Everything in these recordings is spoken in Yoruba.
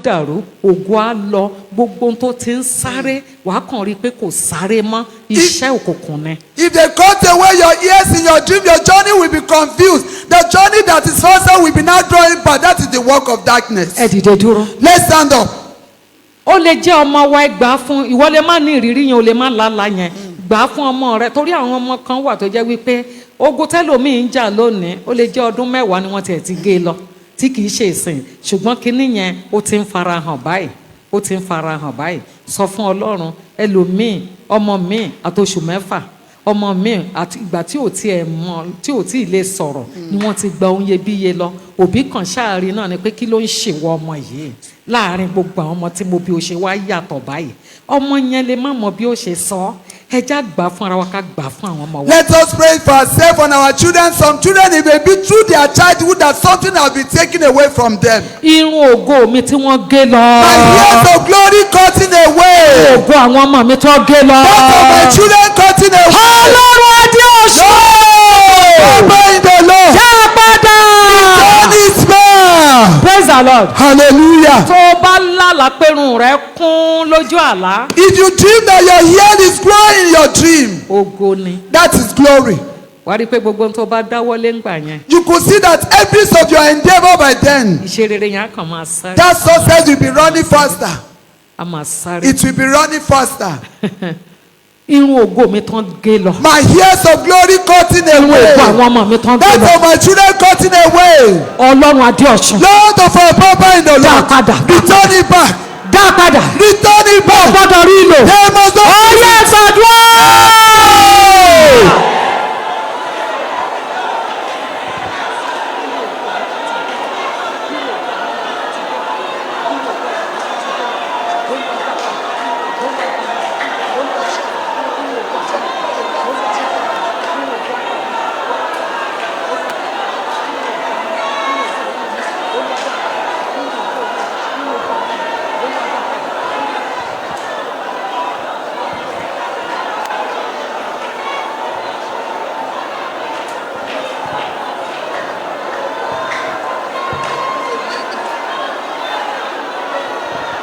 dàrú ògo á lọ gbogbo tó ti ń sáré wàá kàn rí i pé kò sáré mọ́ iṣẹ́ òkùnkùn ni. If they cut away your ears in your dream, your journey will be confused. The journey that is faster will be now drawing back. That is the work of darkness. ẹ dìde dúró. Let's stand up. ó lè jẹ́ ọmọ wa gbà fún ìwọ lè má ní ìrírí yẹn o lè má lálàá yẹn gbà fún ọmọ rẹ torí àwọn ọmọ kan wà tó jẹ́ wípé ogun tẹ́lòmíì ń jà lónìí ó lè jẹ́ ọdún 10 ni wọ́n tiẹ̀ ti gé lọ tí kì í ṣe ìsìn ṣùgbọ́n kinní yẹn ó ti ń farahàn báyìí ó ti ń farahàn báyìí sọ fún Ọlọ́run ẹlòmíì ọmọ mi àtoṣù 6 ọmọ mi àti ìgbà tí ò tiẹ̀ mọ̀ tí ò tí ì lè sọ̀rọ̀ ni wọ́n ti gba ohun iyebíye lọ òbí kan ṣáàrin náà ni pé kí ló ń ṣèwọ ọmọ yìí láàrin gbogbo àwọn ọmọ tí mo bí o ṣe wá yàtọ̀ báyìí ọmọ yẹn lè má mọ bí ó ṣe sọ ẹja gbà fún ara wa ká gbà fún àwọn ọmọ wa. Let us pray for ourselves and our children. Some children, it may be through their childhood that something has been taken away from them. Irun ògo mi tí wọ́n gé lọ. My years of glory cutting away. Ògo àwọn ọmọ mi tó gé lọ. Both of my children cutting away. Ọlọ́run Adeosun. Baba in the Lord. Yá padà. Return it back. Praise the Lord. Hallelujah. Tó o bá lálàá pérun rẹ kún lójú àlá. If you dream that your hair is growing in your dream, Ògo ni. that is glory. Wàá rí i pé gbogbo ohun tó bá dáwọ́lé ńgbà yẹn. You could see that every piece of your endeavor by then, Ìṣe rere yẹn á kàn máa sáré. that success will be running faster. A máa sáré. It will be running faster. Irun ògo mi tán gé lọ. My years of glory cutting Irun away. ògo àwọn ọmọ mi tán gé That lọ. of my children cutting away. Ọlọ́run Adeosun. Lord of our Papa in the Dá Lord, padà. return it back. Dá padà. Return it back. Gbọ́dọ̀ rí lò. They must not Ọyẹ́ ìgbàdúrà.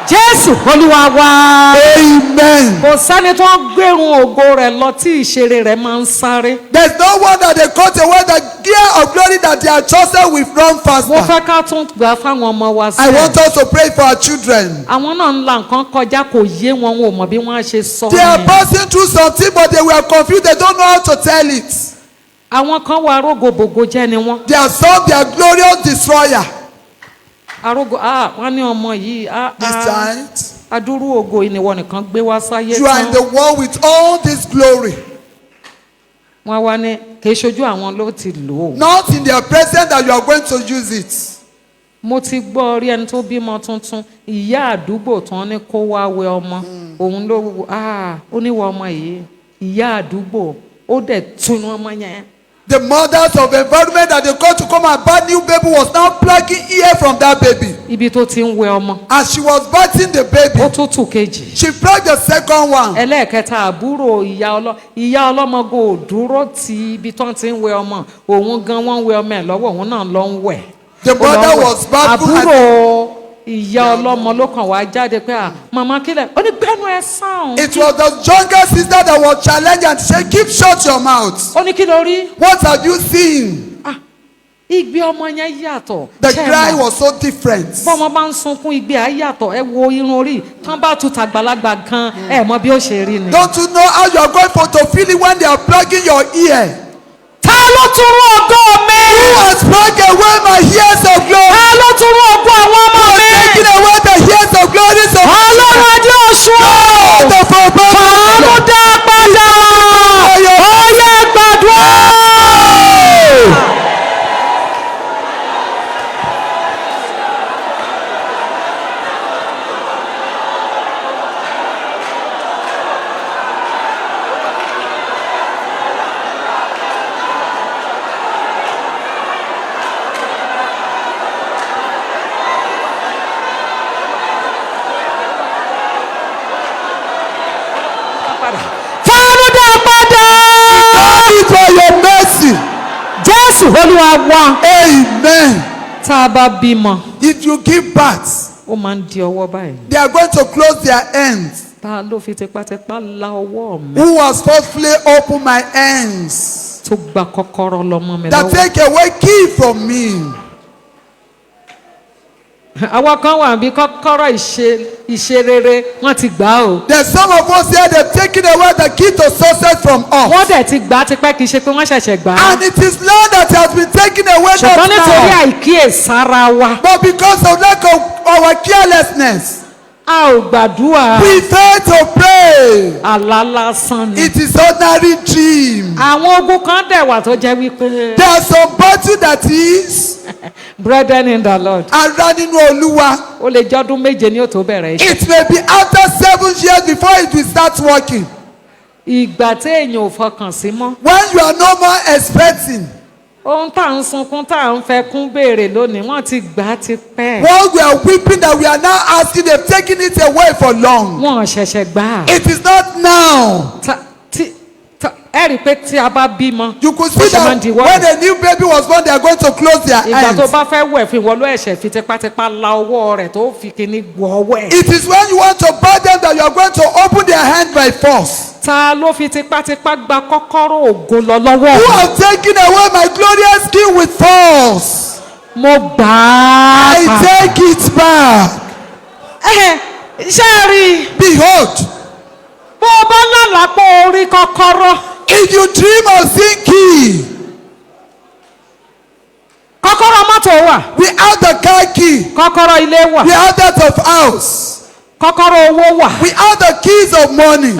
Jésù Olúwa wa. Amen. Kò sẹ́ni tó ń gbérun ògo rẹ̀ lọ tí ìṣeré rẹ̀ máa ń sáré. There's no one that they cut away the gear of glory that they are chosen will run Mo faster. fẹ́ ká tún gbà fáwọn ọmọ wa I want sẹ́ẹ̀. us to pray for our children. Àwọn náà ń la nǹkan kọjá kò yé wọn wọn ò mọ̀ bí wọ́n á ṣe sọ They are ni. passing through something, but they were confused. They don't know how to tell it. Àwọn kan wà arógòbògò jẹ́ ni wọ́n. They are some, they are glorious destroyer. Arógò wọ́n ní ọmọ yìí This child, adúrú ògo ìníwọ nìkan gbé wá sáyé you are in tán. the world with all this glory. Wọ́n wá ní kì í ṣojú àwọn ló ti lò ó. Not in their presence that you are going to use it. Mo ti gbọ́ rí ẹni tó bímọ tuntun ìyá àdúgbò tán ní kó wá wẹ ọmọ òun ló ó níwọ ọmọ yìí ìyá àdúgbò ó dẹ̀ túnú ọmọ yẹn. The mothers of environment that they called to come and buy new baby was now plucking ear from that baby. Ibi tó ti ń wẹ ọmọ. As she was bathing the baby, Ó tún tù kejì. she plucked the second one. Ẹlẹ́ẹ̀kẹta àbúrò ìyá ọlọ́mọ gan ò dúró ti ibi tó ti ń wẹ ọmọ òun gan wọ́n ń wẹ ọmọ ẹ̀ lọ́wọ́ òun náà lọ ń wẹ̀. The mother was back. Àbúrò ìyá ọlọ́mọ ló kàn wá jáde pé màmá kílẹ̀ ó ní gbẹ́nu ẹ sàn. It was the younger sister that was challenged and said, keep shut your mouth. Ó ní kí ló rí. What have you seen? Igbe ọmọ yẹn yàtọ̀. The cry was so different. Bọ́mọ bá ń sunkún igbe á yàtọ̀ ẹ wo irun orí tán bá tu tàgbàlagbà gan ẹ mọ bí ó ṣe rí ni. Don't you know how you are going to feel it when they are plugging your ear? Ta ló tún rú ògo mi? Who has plugged away my ears of glory? Ta ló tún rú ògo àwọn ọmọ mi? Taking away the ears of glory of Ọlọ́run Adeosun. Lord of our Fàánú dá padà. Ó yẹ gbàdúrà. Fàánú dá padà. Thank you for your mercy. Jésù Olúwa wa. Amen. Tá a bá bímọ. If you give birth, ó máa ń di ọwọ́ báyìí. They are going to close their hands. Ta ló fi tipátipá la ọwọ́ mi? Who has forcefully opened my hands? Tó gba kọ́kọ́rọ́ lọ́mọ mi That lọ́wọ́. take away key from me. Àwọn kan wà bí kọ́kọ́rọ́ ìṣe rere wọ́n ti gbà á o. There's some of us here they've taken away the key to success from us. Wọ́n dẹ̀ ti gbà á tipẹ́ kì í ṣe pé wọ́n ṣẹ̀ṣẹ̀ gbà á. And it is Lord that has been taken away not Ṣùgbọ́n nítorí now. àìkíyèsára wa, But because of lack of our carelessness, a ò gbàdúrà. we fail to pray. Àlá lásán ni. It is ordinary dream. Àwọn ogun kan dẹ̀ wà tó jẹ́ wípé. There are some battle that is Brethren in the Lord. ara nínú Olúwa. Ó lè jẹ́ ọdún méje ní ó tó bẹ̀rẹ̀ iṣẹ́. It may be after 7 years before it will start working. Ìgbà tí èèyàn ò fọkàn sí mọ́. When you are no more expecting. Ohun tá à ń sunkún tá à ń fẹ́ kún béèrè lónìí wọ́n ti gbà á ti pẹ́. What we are weeping that we are now asking, they've taken it away for long. Wọ́n ṣẹ̀ṣẹ̀ gbà á. It is not now. Ẹ rí i pé tí a bá bímọ. You could see bó ṣe máa that ń di when wọ́ọ̀dù. a new baby was born, they are going to close their Ìgbà tó hands. bá fẹ́ wẹ̀ fún ìwọ ló ẹ̀ṣẹ̀ fi tipátipá la ọwọ́ rẹ̀ tó fi kíní gbọ́ ọwọ́ ẹ̀. It is when you want to buy them that you are going to open their hand by force. Ta ló fi tipátipá gba kọ́kọ́rọ́ ògo lọ lọ́wọ́ Who mi? have taken away my glorious king with force? Mo gbà á. I take it back. Ṣé ẹ rí i? Behold, Bó o bá lálàá pé o rí kọ́kọ́rọ́. if you dream of seeing key, Kọ́kọ́rọ́ mọ́tò wà. we have the car key. Kọ́kọ́rọ́ ilé wà. We have that of house. Kọ́kọ́rọ́ owó wà. We have the keys of money.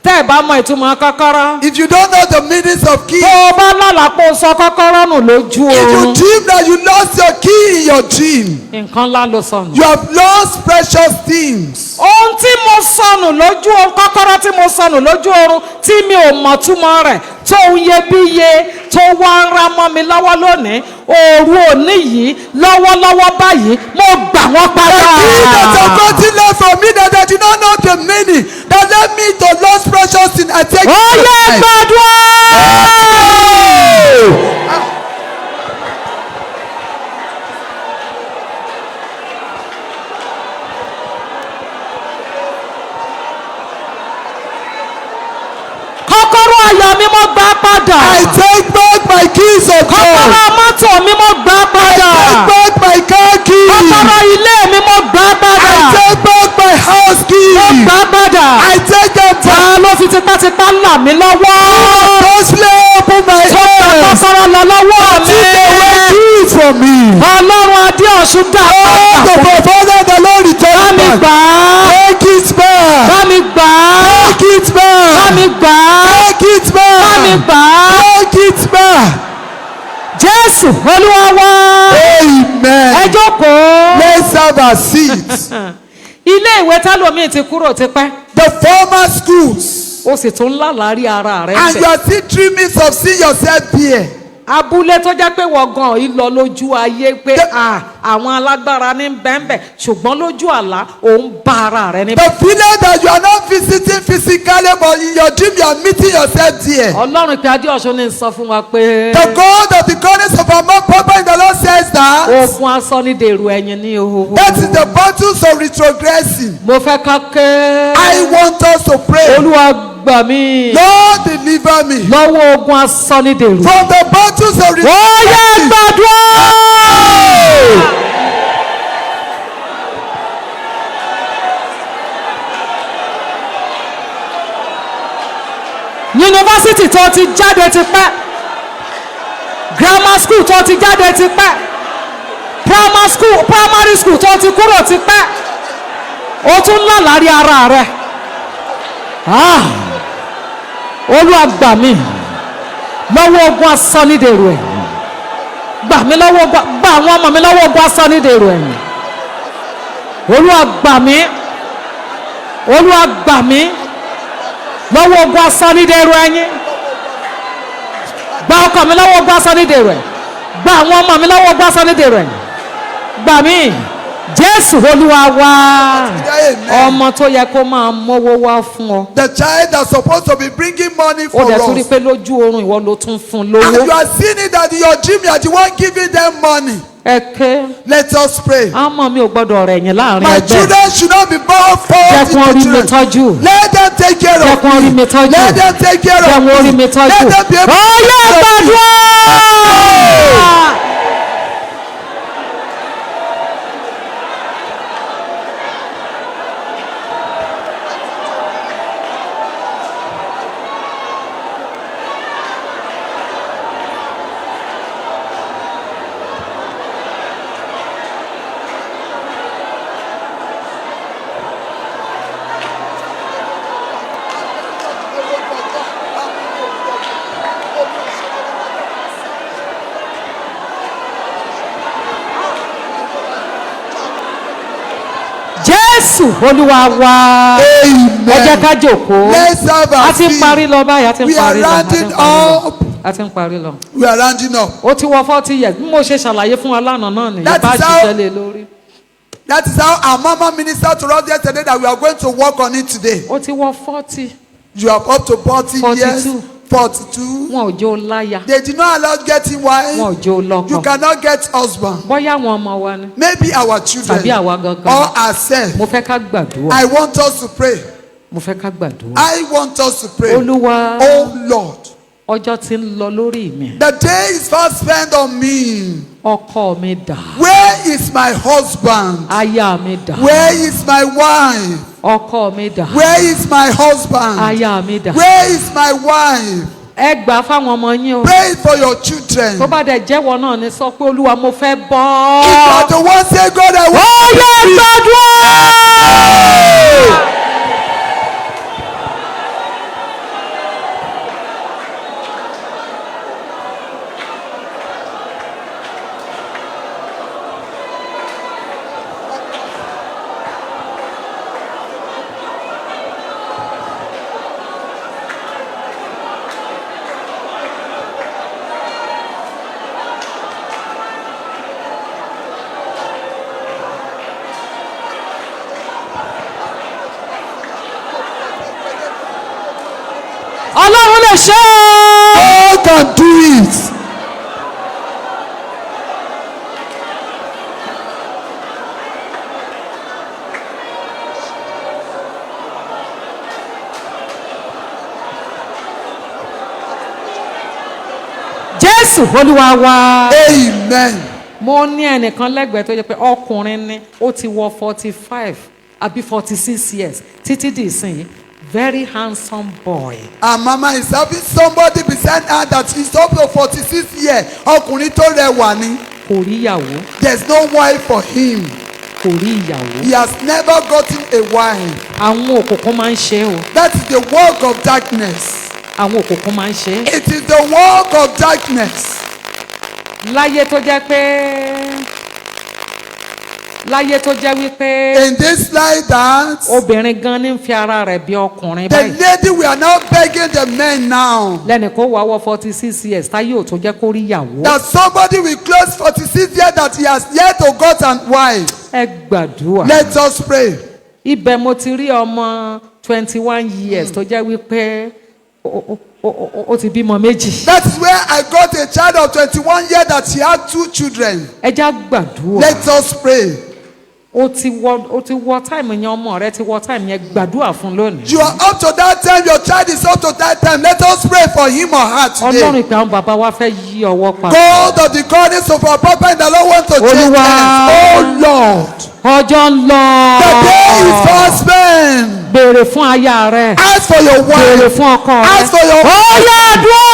Tẹ́ ẹ bá mọ ìtumọ̀ kọ́kọ́rọ́. If you don't know the meanings of key, Bó o bá lálàá pé o sọ kọ́kọ́rọ́ nù lójú if you oorun. dream that you lost your key in your dream, Nǹkan ńlá ló sọnù. you have lost precious things. Ohun tí mo sọnù lójú oorun, kọ́kọ́rọ́ tí mo sọnù lójú oorun tí mi ò mọ̀ túmọ̀ rẹ̀ tó ń iyebíye tó wá ń ra mọ́ mi lọ́wọ́ lónìí, òru òní yìí lọ́wọ́lọ́wọ́ báyìí mo gbà wọ́n The padà. key that have gotten left from me that I did not know the meaning, that led me to lost precious things, I take Ó it yẹ back. gbàdúrà. Kọ́kọ́rọ́ ayọ̀ mi mo gbà padà. I take back my keys of God. Kọ́kọ́rọ́ mọ́tò mi mo gbà padà. Take back my car key. Kọ́kọ́rọ́ ilé mi mo gbà padà. I take back my house key. Mo gbà padà. I take them Ta back. ló fi tipátipá là mí lọ́wọ́? Firstly, open my Tó gba hands. kọ́kọ́rọ́ lọ lọ́wọ́ mi. Take away keys from me. Ọlọ́run Adeosun dá The padà. Father, the Lord, Bá return mi back. gbà á. Take it back. Bá mi gbà á. Take it back. Bá mi gbà á. Take it Bá mi back. gbà á. Take it back. Jésù Olúwa wá. Ẹ Amen. jókòó. Let's have a seat. Ilé ìwé tálómi ti kúrò tipẹ́. The former schools. Ó sì tún lálàárí ara rẹ̀ And you bẹ̀. are still dreaming of seeing yourself here. Abúlé tó jẹ́ pé wọ́n gan yìí lọ lójú ayé pé àwọn alágbára ní bẹ́ẹ̀nbẹ́ ṣùgbọ́n lójú àlá òun bá ara rẹ̀ níbẹ̀. The village that you are not visiting physically, but in your dream you are meeting yourself there. Ọlọ́run pé Adeosun ní sọ fún wa pé The God of the goodness of our mouth, Papa in the Lord says that. ogun asọ́nídèrú ẹ̀yìn ní o. That is the battles of retrogressing. Mo fẹ́ ká ké. I want us to pray. Olúwa gbà mí Lord, deliver me lọ́wọ́ ogun asọ́nídèrú. from the battles of Ó yẹ retrogressing. gbàdúrà. Yunifásítì tó ti jáde ti pẹ́, grammar school tó ti jáde ti pẹ́, primary school tó ti kúrò ti pẹ́, ó tún lálàárí ara rẹ̀. Olúwa gbà mí lọ́wọ́ ogun asọ́nídèrú ẹ̀. Gbà mí lọ́wọ́ ogun, gbà àwọn ọmọ mi lọ́wọ́ ogun asọ́nídèrú ẹ̀. Olúwa gbà mí, Olúwa gbà mí lọ́wọ́ ogun asọ́nídèrú ẹ̀yin. Gba ọkọ mi lọ́wọ́ ogun asọ́nídèrú ẹ̀. Gba àwọn ọmọ mi lọ́wọ́ ogun asọ́nídèrú ẹ̀. Gbà mí Jésù Olúwa wa. Amen. Ọmọ tó yẹ kó máa mówó wá fún ọ. The child that's supposed to be bringing money Ó for dẹ̀ tún rí us. pé lójú oorun ìwọ ló tún fún And you lówó. are seeing it that in your dream you are the one giving them money. Ẹ̀kẹ́. Let us pray. Àmọ́ mi ò gbọ́dọ̀ rẹ̀ yín láàrin My ẹgbẹ́. children should not be born Jẹ́ for kí wọ́n rí mi children. tọ́jú. Let them take care Jẹ́ of kí wọ́n rí mi me. tọ́jú. Let them take care Jẹ́ of wọ́n rí mi me. tọ́jú. Let them be able Ó yẹ to take care of me. gbàdúrà. Jésù Olúwa wa. Amen. Ẹ jẹ́ ká jókòó. Let's have A a ti ń seat. parí lọ báyìí, a ti ń We are parí lọ. rounding up. A ti ń parí lọ. We are rounding up. Ó ti wọ 40 years. Bí mo ṣe ṣàlàyé fún wa lánàá náà nìyẹn. That Bá is how- ṣiṣẹ́ lé lórí. That is how our mama ministered to us yesterday that we are going to work on it today. Ó ti wọ 40. You are up to 40 years. 42. 42. Wọn ò jó láya. They did not allow getting wife. Wọn ò jó You lọ́kọ. cannot get husband. Bóyá àwọn ọmọ wa ni. Maybe our children Tàbí àwa gangan. or ourselves. Mo fẹ́ ká gbàdúrà. I want us to pray. Mo fẹ́ ká gbàdúrà. I want us to pray. Olúwa, Oh Lord, ọjọ́ ti ń lọ lórí mi. the day is fast spent on me. Ọkọ mi dà. Where is my husband? Aya mi dà. Where is my wife? Ọkọ mi dà. Where is my husband? Aya mi dà. Where is my wife? Ẹ gbà fáwọn ọmọ yín o. Pray for your children. Tó bá dẹ̀ jẹ́wọ́ náà ni sọ pé Olúwa mo fẹ́ If bọ́. you are the one say God, I Ó want yẹ gbàdúrà. Ọlọ́run lè ṣe é. God can do it. Jésù Olúwa wa. Amen. Mo ní ẹnìkan lẹ́gbẹ̀ẹ́ tó jẹ́ pé ọkùnrin ni ó ti wọ 45 àbí 46 years títí di ìsinyìí. Very handsome boy. And mama is having somebody beside her that is up to 46 years. Ọkùnrin tó rẹwà ni. Kò rí ìyàwó. There's no wife for him. Kò rí ìyàwó. He has never gotten a wife. Àwọn òkùnkùn máa ń ṣe é o. That is the work of darkness. Àwọn òkùnkùn máa ń ṣe é. It is the work of darkness. Láyé tó jẹ́ wípé In this life that obìnrin gan ní fi ara rẹ̀ bí ọkùnrin the báyìí. lady we are now begging the men now. Lẹ́nu kó wá wọ 46 years táyé ò tó jẹ́ kó rí ìyàwó. That somebody will close 46 years that he has yet to got an wife. Ẹ gbàdúrà. Let us pray. Ibẹ̀ mo ti rí ọmọ 21 years tó jẹ́ wípé ó ti bímọ méjì. That is where I got a child of 21 years that she had 2 children. Ẹ já gbàdúrà. Let us pray. Ó ti wọ time yẹn, ọmọ rẹ ti wọ time yẹn, gbàdúrà fún lónìí. You are up to that time, your child is up to that time. Let us pray for him or her today. Ọlọ́run ìpè àwọn bàbá wa fẹ́ yí ọwọ́ pa. God of the goddess of our papa and the Lord want to change Olúwa. hands. Oh Lord. Ọjọ́ ń lọ. The day is fast spent. Béèrè fún aya rẹ. Ask for your Béèrè wife. fún ọkọ rẹ. Ask for your Ó yá àdúrà.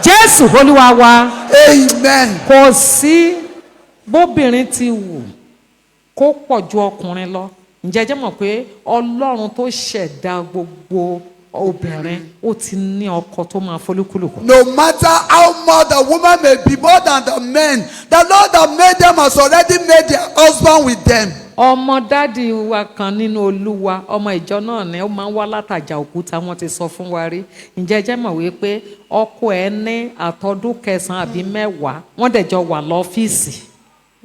Jésù Olúwa wa. Amen. Kò sí bóbìnrin ti wù kó pọ̀ ju ọkùnrin lọ ǹjẹ́ jẹ́ mọ̀ pé Ọlọ́run tó ṣẹ̀dá gbogbo obìnrin ó ti ní ọkọ tó máa folúkúlùkù. No matter how much the woman may be more than the men, the Lord that made them has already made their husband with them. ọmọ dádì wa kan nínú Olúwa ọmọ ìjọ náà ni ó máa ń wá látàjà òkúta wọ́n ti sọ fún wa rí ǹjẹ́ jẹ́ mọ̀ wípé ọkọ ẹ̀ ní àtọdún 9 àbí 10 wọ́n dẹ̀ jọ wà lọ́fíìsì.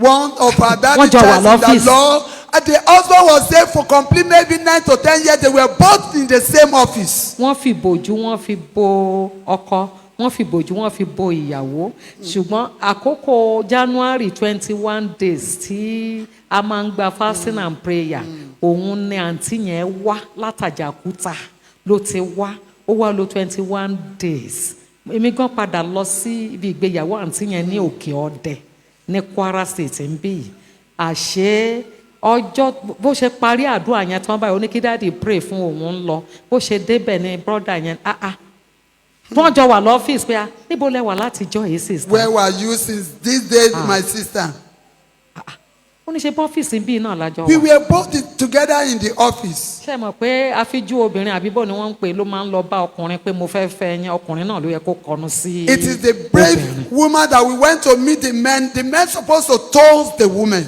One of our daddy Wọ́n jọ wà church in lọ́fíìsì. the law, and the husband was there for complete maybe 9 to 10 years. They were both in the same office. wọ́n fi bòjú wọ́n fi bo ọkọ wọ́n fi bòjú wọ́n fi bo ìyàwó ṣùgbọ́n àkókò January 21 days tí a máa ń gba fasting and prayer òun ni àǹtí yẹn wá látàjàkúta ló ti wá ó wá lò 21 days èmi gan padà lọ sí ibi ìgbéyàwó àǹtí yẹn ní Òkè Ọdẹ ní Kwara State ń bí àṣé ọjọ́ bó ṣe parí àdúrà yẹn tán báyìí ó ní kí dáàdi pray fún òun ń lọ bó ṣe débẹ̀ ní brọ́dà yẹn wọ́n jọ wà lọ́fíìsì pé níbo lẹ wà látijọ́ yìí sister. Where were you since this day, my sister? ó ní ṣe bọ́fíìsì bíi náà lájọ We wà. were both together in the office. ṣé ẹ mọ̀ pé àfijú obìnrin àbíbọ̀ ni wọ́n ń pè ló máa ń lọ bá ọkùnrin pé mo fẹ́ fẹ́ yẹn ọkùnrin náà ló yẹ kó kọnu sí. It is the brave woman that we went to meet the men. The men supposed to toast the woman.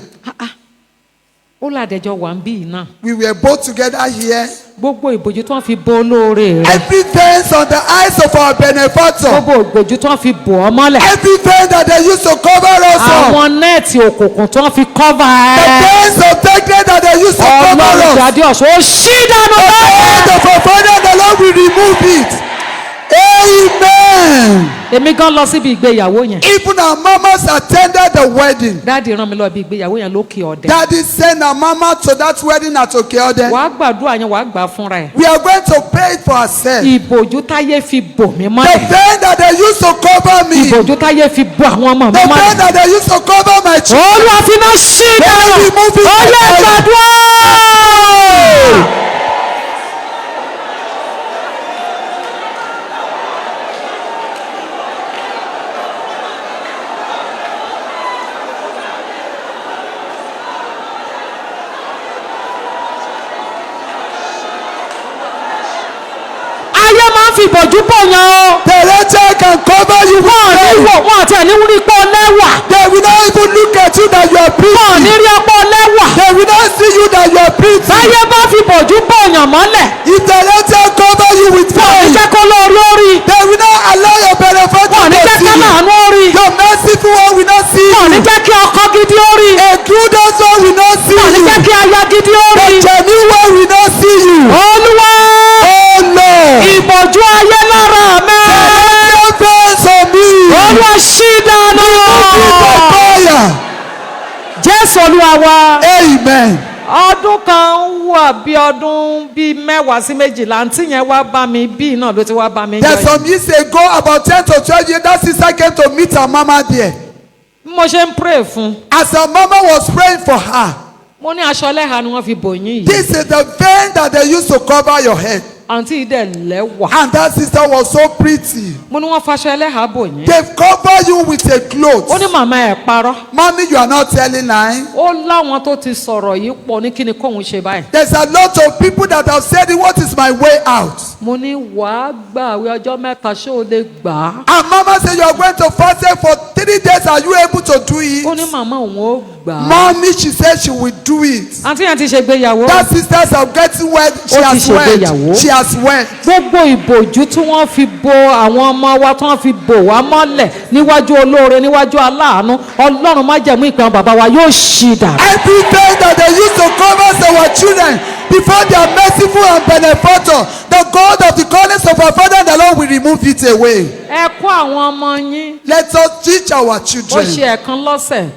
ó làdẹjọ wà ń bí náà. We were both together here. gbogbo ìbòjú tí wọ́n fi bo olóore rẹ̀. Everything on the eyes of our benefactor. gbogbo ìbòjú tí wọ́n fi bò ọ́ mọ́lẹ̀. Everything that they used to cover us up. àwọn nẹ́ẹ̀tì òkùnkùn tí wọ́n fi kọ́va The ẹ̀. days of darkness that they used to cover Ọlọ́run us. jáde ọ̀ṣun ó ṣí dànù The báyìí. hand of our Father, the Lord will remove it. Amen. èmi gan lọ síbi ìgbéyàwó yẹn. Even our mamas attended the wedding. dáàdi rán mi lọ bí ìgbéyàwó yẹn lókè ọdẹ. Daddy sent our mama to that wedding at Okeode. wàá gbàdúrà yẹn wàá gbà fúnra ẹ̀. We are going to pay it for ourselves. ìbòjú táyé fi bò mí The mọ́lẹ̀. veil that they used to cover me. ìbòjú táyé fi bò àwọn ọmọ mi The veil mọ́lẹ̀. that they used to cover my children. Olúwa fi iná ṣí dànù. remove it. ó yẹ gbàdúrà. ayé máa ń fi ìbòjú bò yàn o. The angel can cover you with wọ́n ní veil. wò wọ́n àti ẹni rí pọ́ lẹ́wà. They will not even look at you that you are wọ́n ní pretty. rí ọpọ́ lẹ́wà. They will not see you that you are pretty. táyé bá fi ìbòjú bò yàn mọ́lẹ̀. If the angel cover you with wọ́n ní veil, jẹ́ kó lórí orí. they will not allow your benefactor wọ́n ní to jẹ́ see ká you. láàánú orí. Your merciful one will not see wọ́n ní you. jẹ́ kí ọkọ gidi orí. A prudent one will not see wọ́n ní you. jẹ́ kí aya gidi orí. The genuine one will not see you. Olúwa Oh no. ìbòjú ayé lára mi. Your face on me. Olúwa ṣí dànù. Fire. Jésù Olúwa wa. Amen. ọdún kan wà bí ọdún bíi 10 sí 12 àǹtí yẹn wá bá mi bíi náà ló ti wá bá mi. There's some years ago, about 10 to 12 years, that sister came to meet her mama there. bí mo ṣe ń pray fún. As her mama was praying for her, mo ní aṣọ lẹ́hà ni wọ́n fi bò yín yìí. this is the veil that they used to cover your head. àǹtí ìdẹ̀ lẹ́wà. And that sister was so pretty. mo ní wọ́n faṣọ ẹlẹ́hà bò yín. They've covered you with a cloth. ó ní màmá ẹ̀ parọ́. Mommy, you are not telling lies. ó láwọn tó ti sọ̀rọ̀ yìí pọ̀ ní kíni kóun ṣe báyìí. There's a lot of people that have said, what is my way out? mo ní wàá gbààwẹ̀ ọjọ́ 3 ṣé o lè gbà á. And mama said, you are going to fast for 3 days. Are you able to do ó ní it? màmá òun ó gbà á. Mommy, she said she will do it. àǹtí yẹn ti ṣègbéyàwó. That sisters are getting wet. She Ó ti has ṣègbéyàwó. wet. She has wet. gbogbo ìbòjú tí wọ́n fi bo àwọn ọmọ wa tí wọ́n fi bò wá mọ́lẹ̀ níwájú olóore níwájú aláàánú ọlọ́run má jẹ̀mú ìpè àwọn bàbá wa yóò ṣí dànù. Everything that they used to cover our children before their merciful and benefactor, the God of the goodness of our Father and the Lord will remove it away. ẹ kọ́ àwọn ọmọ yín Let us teach our ó children. ṣe ẹ̀kan lọ́sẹ̀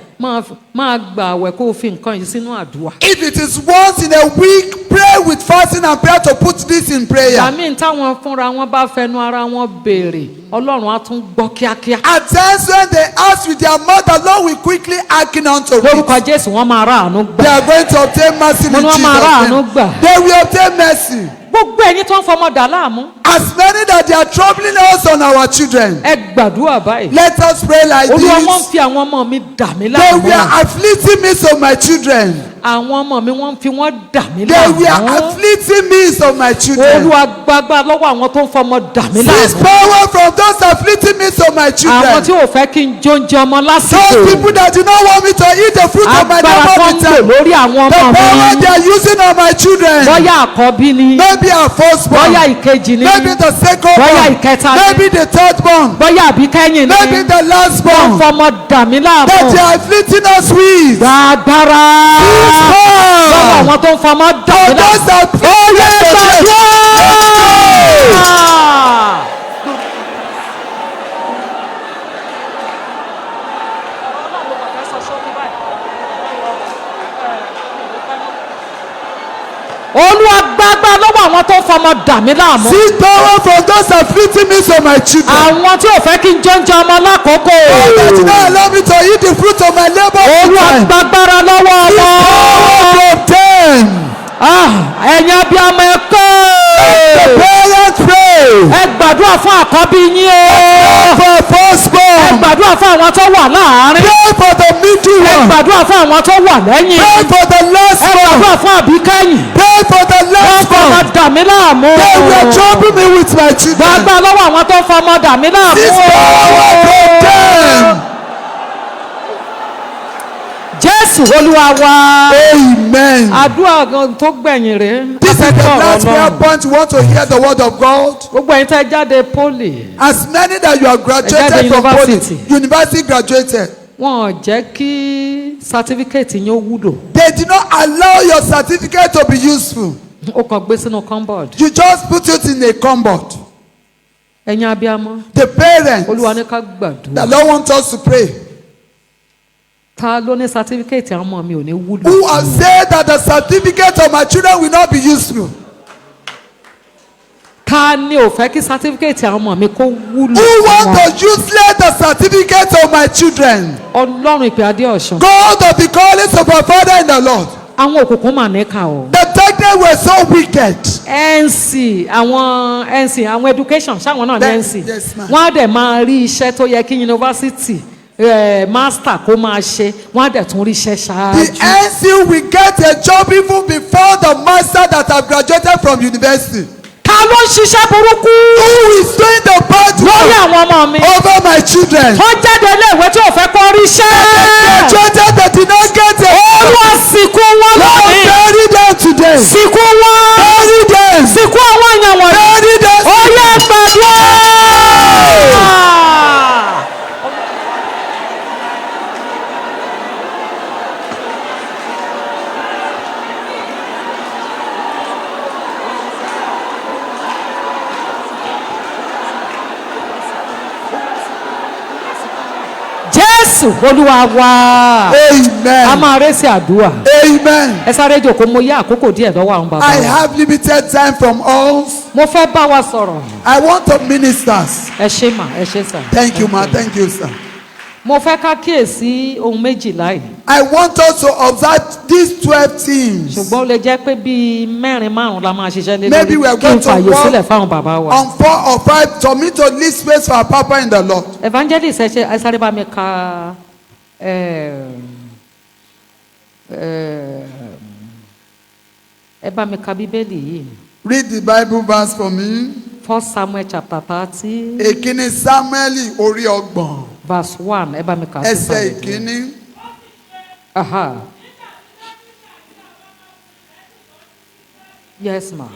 máa gbà àwẹ̀ kó o fi nǹkan yìí sínú àdúrà. If it is once in a week, pray with fasting and prayer to put this in prayer. àmì táwọn fúnra wọn bá fẹnu ara wọn béèrè ọlọ́run á tún gbọ́ kíákíá. At times when they ask with their mouth, the Lord will quickly hearken unto lórúkọ it. jésù wọn máa rà àánú They gbà. are going to obtain mercy in Mo ní Jesus' wọ́n máa rà àánú name. gbà. They will obtain mercy. gbogbo ẹ̀yin tó ń fọmọ dà láàmú. As many that they are troubling us on our children. ẹ gbàdúrà báyìí. Let us pray like Olúwa wọ́n this. fi àwọn ọmọ mi dà mí They láàmú. were afflicting me, so my children. àwọn ọmọ mi wọ́n fi wọ́n dà mí They were láàmú. afflicting me, so my children. Olúwa gbàgbà lọ́wọ́ àwọn tó ń fọmọ dà mí Seize láàmú. power from those afflicting me, so my àwọn tí children. ò fẹ́ kí n jóúnjẹ ọmọ Those lásìkò. people that do not want me to eat the fruit of my agbára tó labor ń with lò them. lórí àwọn The ọmọ power mi. they are using on my children. bóyá àkọ́bí ni. Maybe a firstborn. bóyá ìkejì ni. Maybe the second bóyá born. ìkẹta ni. Maybe the third born. bóyá àbíkẹ́yìn Maybe ni. the last wọ́n born. fọmọ dà mí That they láàmú. are afflicting us with. gbàgbára lọ́wọ́ àwọn tó ń fọmọ dà mí For those láàmú. that ó yẹ gbàdúrà. Olúwa gbàgbà lọ́wọ́ àwọn tó ń fọmọ dà mí láàmú. Seize power from those afflicting me, so my children. àwọn tí ò fẹ́ kí n jóúnjẹ ọmọ lákòókò. Those that do not allow me to eat the fruit of my labor. Olúwa Seize gbàgbára lọ́wọ́ ọmọ. power from them. ẹ̀yin abiyamọ ẹ kọ́. The parents pray. ẹ gbàdúrà fún àkọ́bí yín o. For ẹ firstborn. gbàdúrà fún àwọn tó wà láàárín. Pray for the middle ẹ one. gbàdúrà fún àwọn tó wà lẹ́yìn. Pray for the last ẹ one. gbàdúrà fún àbíkẹ́yìn. Pray for the wọ́n last fọmọ one. dà mí láàmú. They were troubling me with my children. gbàgbà lọ́wọ́ àwọn tó fọmọ dà mí láàmú. Seize power from them. Jésù Olúwa wa. Amen. àdúrà gan tó gbẹ̀yìn rẹ̀. This is the afẹ́fẹ́ last ọ̀rọ̀ prayer Ọlọ́run. point. You want to hear the word of God? gbogbo ẹ̀yin tẹ́ jáde poli. As many that you are graduated from university. university graduated, wọn ò jẹ́ kí sátífíkẹ́ẹ̀tì yín ó wúlò. they did not allow your certificate to be useful. ó kàn gbé sínú cupboard. You just put it in a cupboard. ẹ̀yin abiyamọ. The parents, Olúwa ní ká the gbàdúrà. Lord wants us to pray, ta ló ní sátífíkẹ́ẹ̀tì àwọn ọmọ mi ò ní wúlò. who have said that the certificate of my children will not be useful. ta ni ò fẹ́ kí sátífíkẹ́ẹ̀tì àwọn ọmọ mi kó wúlò. Who fún want wọn? to useless the certificate of my children? Ọlọ́run ìpè Adeosun. God of the callings of our Father in the Lord. àwọn òkùnkùn mà níkà o. The darkness were so wicked. NC àwọn education ṣáwọn náà ní Bẹ́ẹ̀- NC yes, ma'am. wọ́n á dẹ̀ máa rí iṣẹ́ tó yẹ kí yunifásitì master kó máa ṣe wọ́n á dẹ̀ tún rí iṣẹ́ The ṣáájú. NC will get a job even before the master that have graduated from university. ta ló ń ṣiṣẹ́ burúkú Who is doing the bad lórí work àwọn ọmọ mi over my children? tó jáde iléèwé tí ò fẹ́ kó rí iṣẹ́. Graduated that did not get a Olúwa sìnkú wọn Lord, lónìí. bury them today. Sìnkú wọn. Bury them. Sìnkú àwọn èèyàn wọ̀nyí. Bury them. Ó yẹ gbàdúrà. Jésù Olúwa wa. A Amen. máa rẹ́sì àdúrà. Amen. Ẹ sáré jòkó mo yá àkókò díẹ̀ lọ́wọ́ àwọn bàbá I wa. have limited time from all. Mo fẹ́ bá wa sọ̀rọ̀. I want to minister. Ẹ ṣé mà, ẹ ṣé sà. Thank you, ma. Thank you, sir. Mo fẹ́ ká kíyèsí ohun méjìlá yìí. I want us to observe these 12 things. Ṣùgbọ́n ó lè jẹ́ pé bíi mẹ́rin márùn-ún la máa ṣiṣẹ́ lé Maybe we lórí are kí going n to fàyè work sílẹ̀ fáwọn bàbá wa. on 4 or 5 for me to leave space for our Papa in the Lord. Evangelist ẹ sáré bá mi ka ẹ bá mi ka bíbélì yìí. Read the Bible verse for me. 1 Samuel chapter 30 Èkíní Sámúẹ́lì orí ọgbọ̀n. verse 1 ẹ bá mi kà sí Ẹsẹ̀ sàlẹ̀. ìkíní. Aha. Yes ma.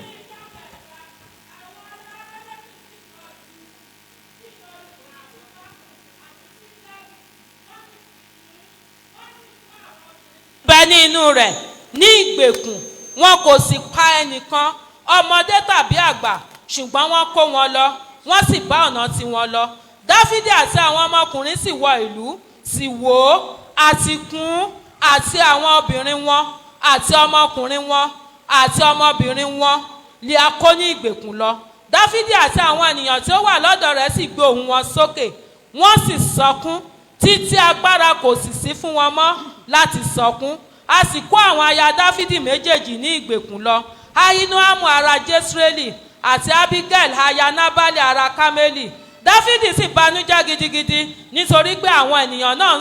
bẹ ní inú rẹ̀ ní ìgbèkùn wọn kò sì pa ẹnìkan ọmọdé tàbí àgbà ṣùgbọ́n wọ́n kó wọn lọ wọ́n sì bá ọ̀nà tiwọn lọ dáfídì àti àwọn ọmọkùnrin sì wọ ìlú sì wò ó àti kún àti àwọn obìnrin wọn àti ọmọkùnrin wọn àti ọmọbìnrin wọn lé a kó ní ìgbèkùn lọ dáfídì àti àwọn ènìyàn tí ó wà lọ́dọ̀ rẹ̀ sì gbé ohùn wọn sókè wọ́n sì sọkún títí agbára kò sì sí fún wọn mọ́ láti sọkún a sì kó àwọn aya dáfídì méjèèjì ní ìgbèkùn lọ ahinoamu ara jesreeli àti abigail aya nabali ara kameli. Dáfídì sì banújẹ́ gidigidi nítorí pé àwọn ènìyàn náà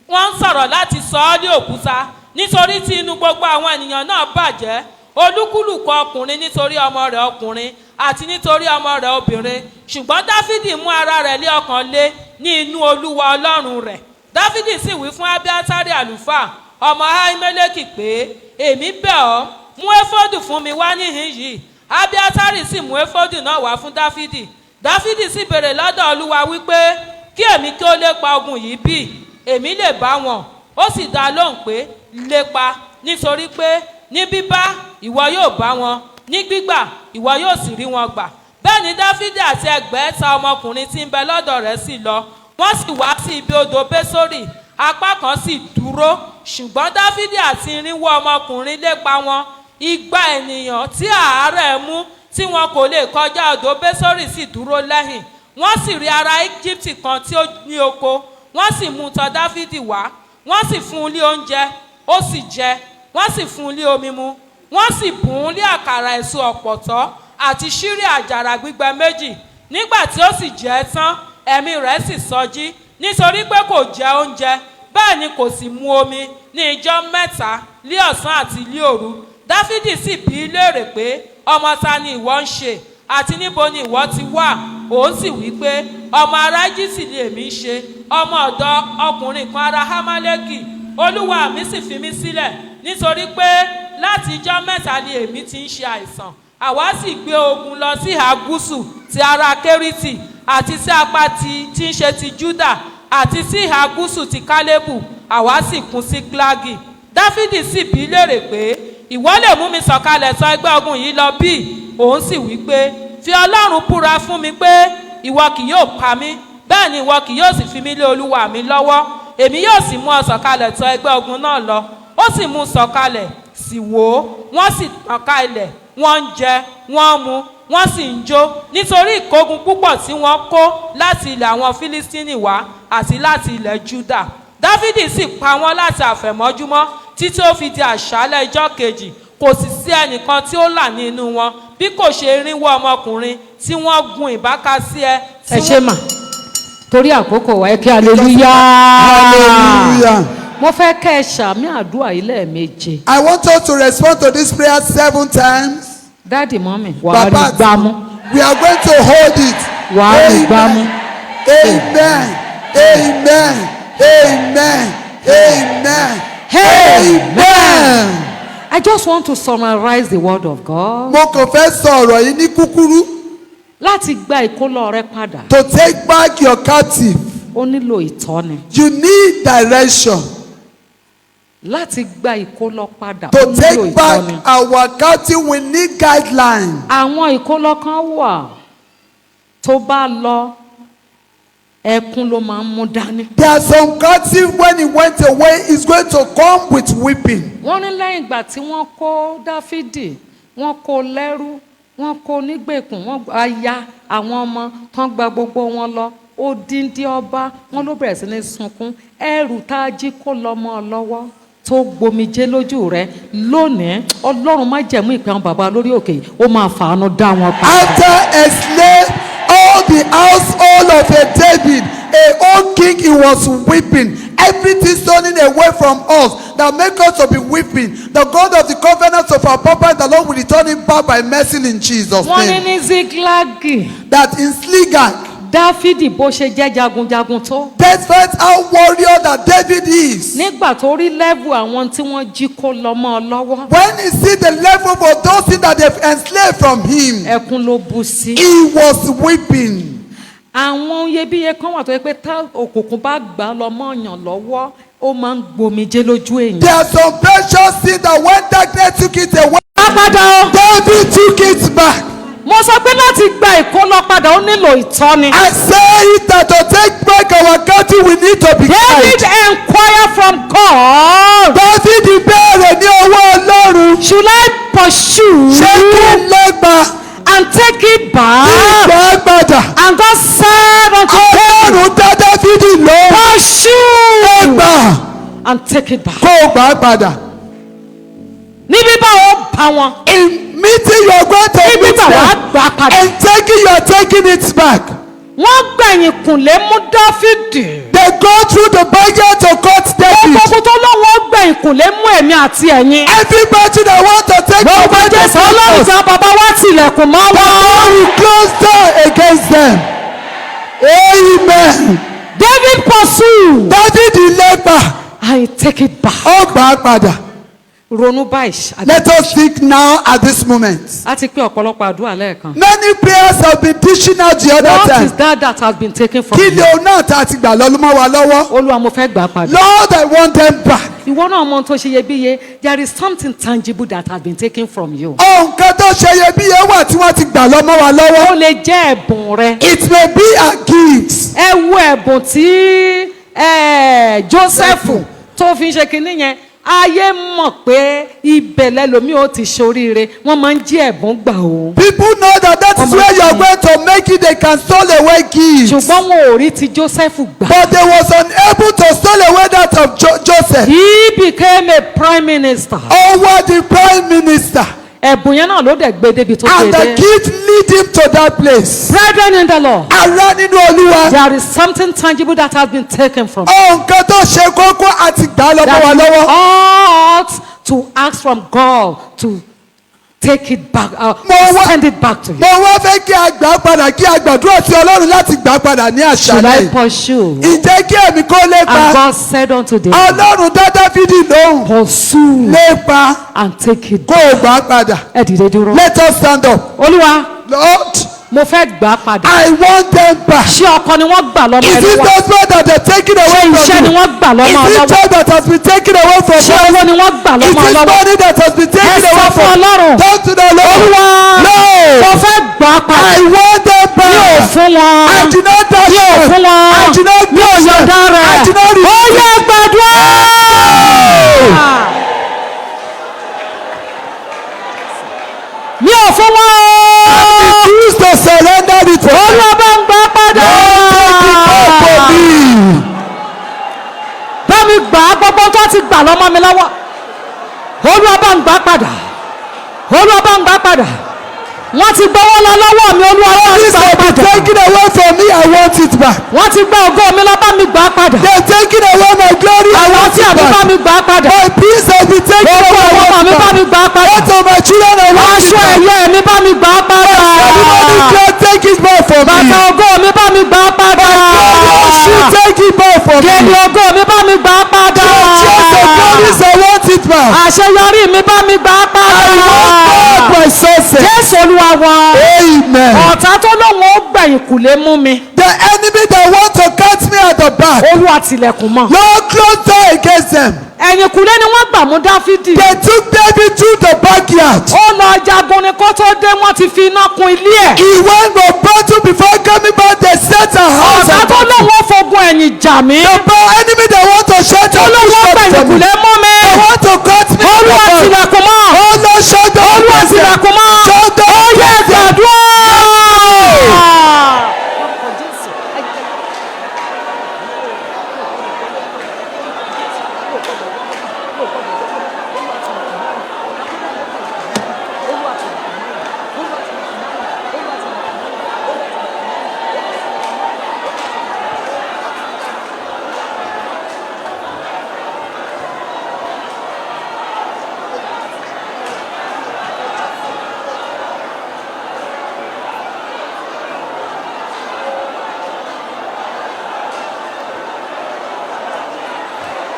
wọ́n ń sọ̀rọ̀ láti sọ ọ́ ní òkúta nítorí tí inú gbogbo àwọn ènìyàn náà bàjẹ́, olúkúlùkù ọkùnrin nítorí ọmọ rẹ̀ ọkùnrin àti nítorí ọmọ rẹ̀ obìnrin. Ṣùgbọ́n Dáfídì mú ara rẹ̀ lé ọkàn lé ní inú Olúwa Ọlọ́run rẹ̀. Dáfídì sì wí fún Abiatari àlùfáà ọmọ Ahimeleki pé, èmi bẹ̀ ọ́, mú éfódù fún mi wá níhìn yìí. Abiatari sì mú éfódù náà wá fún Dáfídì. Dáfídì sì béèrè lọ́dọ̀ Olúwa wípé, kí èmi kí ó lépa ogun yìí bí? Èmi lè bá wọn. Ó sì dá lóhùn pé, lépa, nítorí pé ní bíbá ìwọ yóò bá wọn, ní gbígbà ìwọ yóò sì rí wọn gbà. Bẹ́ẹ̀ ni Dáfídì àti ẹgbẹ̀ẹ́ta ọmọkùnrin tí ń bẹ lọ́dọ̀ rẹ̀ sì lọ, wọ́n sì wá sí ibi odò Bésórì, apá kan sì dúró. Ṣùgbọ́n Dáfídì àti irinwó ọmọkùnrin lépa wọn. 200 ènìyàn tí àárẹ̀ mú tí wọn kò lè kọjá odò Bésórì sì dúró lẹ́yìn. Wọ́n sì rí ará Íjíbítì kan tí ó ní oko, wọ́n sì mú tọ̀ Dáfídì wá, wọ́n sì fún un ní oúnjẹ, ó sì jẹ, wọ́n sì fún un ní omi mu, wọ́n sì bùn ún ní àkàrà èso ọ̀pọ̀tọ́ àti ṣírí àjàrà gbígbẹ 2. Nígbà tí ó sì jẹ tán, ẹ̀mí rẹ̀ sì sọjí nítorí pé kò jẹ oúnjẹ, bẹ́ẹ̀ ni kò sì mu omi ní ijọ́ 3 ní ọ̀sán àti ní òru. Dáfídì sì bi í léèrè pé, ọmọ ta ni ìwọ ń ṣe àti níbo ni ìwọ ti wá? Òun sì wí pé, ọmọ ará Íjíbítì ni èmi ń ṣe, ọmọ ọ̀dọ̀ ọkùnrin kan ará Ahimeleki. Olúwa mi sì fi mí sílẹ̀ nítorí pé láti ijọ́ 3 ni èmi ti ń ṣe àìsàn. Àwa sì gbé ogun lọ sí ìhà gúúsù ti ará Kéríìtì àti sí apá tí ń ṣe ti Júdà àti sí ìhà gúúsù ti Kálébù, àwa sì kún sí Glagi. Dáfídì sì bi í léèrè pé, ìwọ lè mú mi sọ̀kalẹ̀ tọ̀ ẹgbẹ́ ogun yìí lọ bí? Òun sì wí pé, fi Ọlọ́run búra fún mi pé ìwọ kì yóò pa mí, bẹ́ẹ̀ ni ìwọ kì yóò sì fi mí lé olúwa mi lọ́wọ́. Èmi yóò sì mú ọ sọ̀kalẹ̀ tọ̀ ẹgbẹ́ ogun náà lọ. Ó sì mú sọ̀kalẹ̀, sì wò ó, wọ́n sì tàn ká ilẹ̀, wọ́n ń jẹ, wọ́n ń mu, wọ́n sì ń jó, nítorí ìkógun púpọ̀ tí wọ́n kó láti ilẹ̀ àwọn Fílístínì wá àti láti ilẹ̀ Júdà. Dáfídì sì pa wọ́n láti àfẹ̀mọ́júmọ́ títí ó fi di àṣálẹ́ ijọ́ kejì. Kò sì sí ẹnìkan tí ó là nínú wọn bí kò ṣe 400 ọmọkùnrin tí wọ́n gun ìbákasíẹ. Ẹ ṣe mà, torí àkókò wa ẹ kí hallelujah. Hallelujah. Mo fẹ́ kẹ́ ẹ ṣàmì àdúrà yìí lẹ́ẹ̀méje. I want us to respond to this prayer 7 times. Dáàdì mọ́mì, wà á rí Papa, gbámú. we are going to hold it. Wà á rí gbámú. Amen. Amen. Amen. Amen. Amen. I just want to summarize the word of God. Mo kàn fẹ́ sọ ọ̀rọ̀ yìí ní kúkúrú. Láti gba ìkólọ rẹ padà, To take back your captive, ó nílò ìtọ́ni. you need direction. Láti gba ìkólọ padà, ó To nílò take back ìtọ́ni. our captive, we need guidelines. Àwọn ìkólọ kan wà tó bá lọ, ẹkún ló máa ń mú dání. There are some captive, when he went away, is going to come with weeping. Wọ́n ní lẹ́yìn ìgbà tí wọ́n kó Dáfídì, wọ́n kó lẹ́rú, wọ́n kó nígbèkùn, wọ́n aya àwọn ọmọ tán gba gbogbo wọn lọ. Odindi ọba wọn ló bẹ̀rẹ̀ sí ní sunkún. Ẹrù tá a jí kó lọ́mọ ọ lọ́wọ́ tó gbomijé lójú rẹ lónìí. Ọlọ́run má jẹ̀mú ìpè àwọn bàbá lórí òkè, ó máa fàánú dá wọn padà. After a slave, all the household of a David, a old king, he was weeping. Everything turning away from us that make us to be weeping. The God of the covenants of our papa, the Lord will return him back by mercy in Jesus' Wọ́n ní name. ní Zikilagi, That in Sligag, Dáfídì bó ṣe jẹ́ jagunjagun tó. despite how warrior that David is, Nígbà tó rí lẹ́bù àwọn tí wọ́n jí kó lọ́mọ ọ lọ́wọ́, when he see the level of those things that they've enslaved from him, ẹkún ló bú sí. he was weeping. Àwọn iyebíye kan wà tó yẹ pé tá òkùnkùn bá gbà lọ́mọ ọ̀yàn lọ́wọ́, ó máa ń gbomijé lójú èèyàn. There are some precious things that when darkness took it away, Padà o. David took it back. Mo sọ pé láti gba ìkólọ padà ó nílò ìtọ́ni. I say it that to take back our country, we need to be David guided. enquire from God. David béèrè ní ọwọ́ Ọlọ́run. Should I pursue Ṣé kí n lẹ́gbà and take it back? ìgbà padà? And God said unto David, Ọlọ́run dá David lọ. pursue Lẹ́gbà and take it back. kó o gbà padà. Ní bíbá ó bá wọn. In meeting, you are going to Ní meet gbígbà wàá them. gbà padà. In taking, you are taking it back. Wọ́n gbẹ̀yìn kùnlé mú Dáfídì. They go through the backyard to cut David. Gbogbo tó lọ́wọ́ gbẹ̀yìn kùnlé mú ẹ̀mí àti ẹ̀yin. Everybody that want to take Gbogbo away the Jésù Ọlọ́run focus, tí bàbá wa tilẹ̀kùn mọ́ the wọn. Lord will close door against them. Amen. David pursue. David ìlépa. I take it back. Ó gbà á padà. Ronú báyìí. Let us think now at this moment. A ti pé ọ̀pọ̀lọpọ̀ àdúrà lẹ́ẹ̀kan. Many prayers have been dishing out the other What time. is that has been taken from Kí ni you? òun náà tá a ti gbà lọ́lọ́mọ́ wa lọ́wọ́? Olúwa mo fẹ́ gbà padà. Lord, I want them back. Ìwọ náà mọ ohun tó ṣe iyebíye. There is something tangible that has been taken from you. Nǹkan tó ṣe iyebíye wà tí wọ́n ti gbà lọ́mọ́ wa Ó lọ́wọ́. lè jẹ́ ẹ̀bùn rẹ. It may be a gift. Ẹ wo ẹ̀bùn tí Jósẹ́fù tó fi ń ṣe kinní yẹn. Ayé mọ̀ pé ibẹ̀ lẹ́lòmíì ó ti ṣoríire. Wọ́n máa ń jí ẹ̀bùn gbà o. People know that is where you are going to make it. They can steal away gifts. Ṣùgbọ́n wọn ò rí ti Jósẹ́fù gbà. But they was unable to steal away that of Joseph. He became a prime minister. Over the prime minister. Ẹ̀bùn yẹn náà ló dẹ̀ gbé débi tó And gbé the dé. gift lead him to that place. Brethren in the Lord, Ará nínú Olúwa. there is something tangible that has been taken from you. Nǹkan tó ṣe kókó àti gbà lọ́mọ́ wa That we lọ́wọ́. ought to ask from God to take it back, send it back to you. Mo wá fẹ́ kí a gbà padà kí a gbàdúrà sí Ọlọ́run láti gbà padà ní Should I àṣálẹ́. pursue? Ìjẹ́ kí èmi kó And lépa. God said unto David, Ọlọ́run dá Dáfídì lóhùn. pursue Lépa and take it kó back. o gbà padà. Ẹ dìde dúró. Let us stand up. Olúwa, Lord, mo fẹ́ gbà padà. I want them back. Ṣé ọkọ ni wọ́n gbà lọ́mọ ẹ Is it lọ́wọ́? husband that they taken Ṣé away iṣẹ́ from ni you? wọ́n gbà lọ́mọ Is ọ it lọ́wọ́? job that has been taken away from Ṣé you? owó ni wọ́n gbà Is lọ́mọ ọ it lọ́wọ́? money that has been Ẹ taken sọ away fún from you? Ọlọ́run. Talk to the Lord. Olúwa, No. mo fẹ́ gbà padà. I want them Mi ò back. fún wọn. I did not dash Mi ò them. fún wọn. I did not Mi ò dash them. yọ̀ǹda rẹ̀. I did not Ó refuse. yẹ gbàdúrà. Mi ò fún wọn. Refuse to surrender it to them. Olúwa bá ń gbà padà. Take it back from me. Bá mi gbà á gbogbo tó ti gbà lọ́mọ mi lọ́wọ́. Olúwa bá ń gbà padà. Olúwa bá ń gbà padà. Wọ́n ti gbọ́wọ́ lọ lọ́wọ́ mi. Olúwa bá ń This gbà has been padà. taken away from me. I want it back. Wọ́n ti gbọ́ ògo mi lọ bá mi gbà padà. They are taking away my glory. I Àwọn want tí it àbí bá back. mi gbà padà. My peace has been taken Gbogbo away. àwọn ọmọ mi bá mi gbà padà. What of my children? I want it Aṣọ back. ẹ̀yẹ mi bá mi gbà padà. Everybody can take it back from me. Bàtà ògo mi bá mi gbà padà. She take it back from me. Gèdè ògo mi bá mi gbà padà. Just the glories, I want it back. Àṣeyọrí mi bá mi gbà padà. I want back my success. Jésù Olúwa wa. Amen. Ọ̀tá tó lóun ó gbẹ̀yìn kùlé mú mi. The enemy that want to cut me at the back, Olúwa tilẹ̀kùn mọ́. Lord, close door against them. Ẹ̀yìn kùlé ni wọ́n gbà mú Dáfídì. They took David to the backyard. Ó lọ jagun ni kó tó dé wọ́n ti fi iná kun ilé ẹ̀. He went for battle before coming back. They set a house. Ọ̀tá tó lóun ó fogun ẹ̀yìn jà mí. The enemy that want to shut Ó up lóun ó gbẹ̀yìn kùlé mú mi. they want to cut me at Olúwa the back. tilẹ̀kùn mọ́. Oh Lord, shut down. Olúwa tilẹ̀kùn mọ́. Shut down. Ó yẹ gbàdúrà.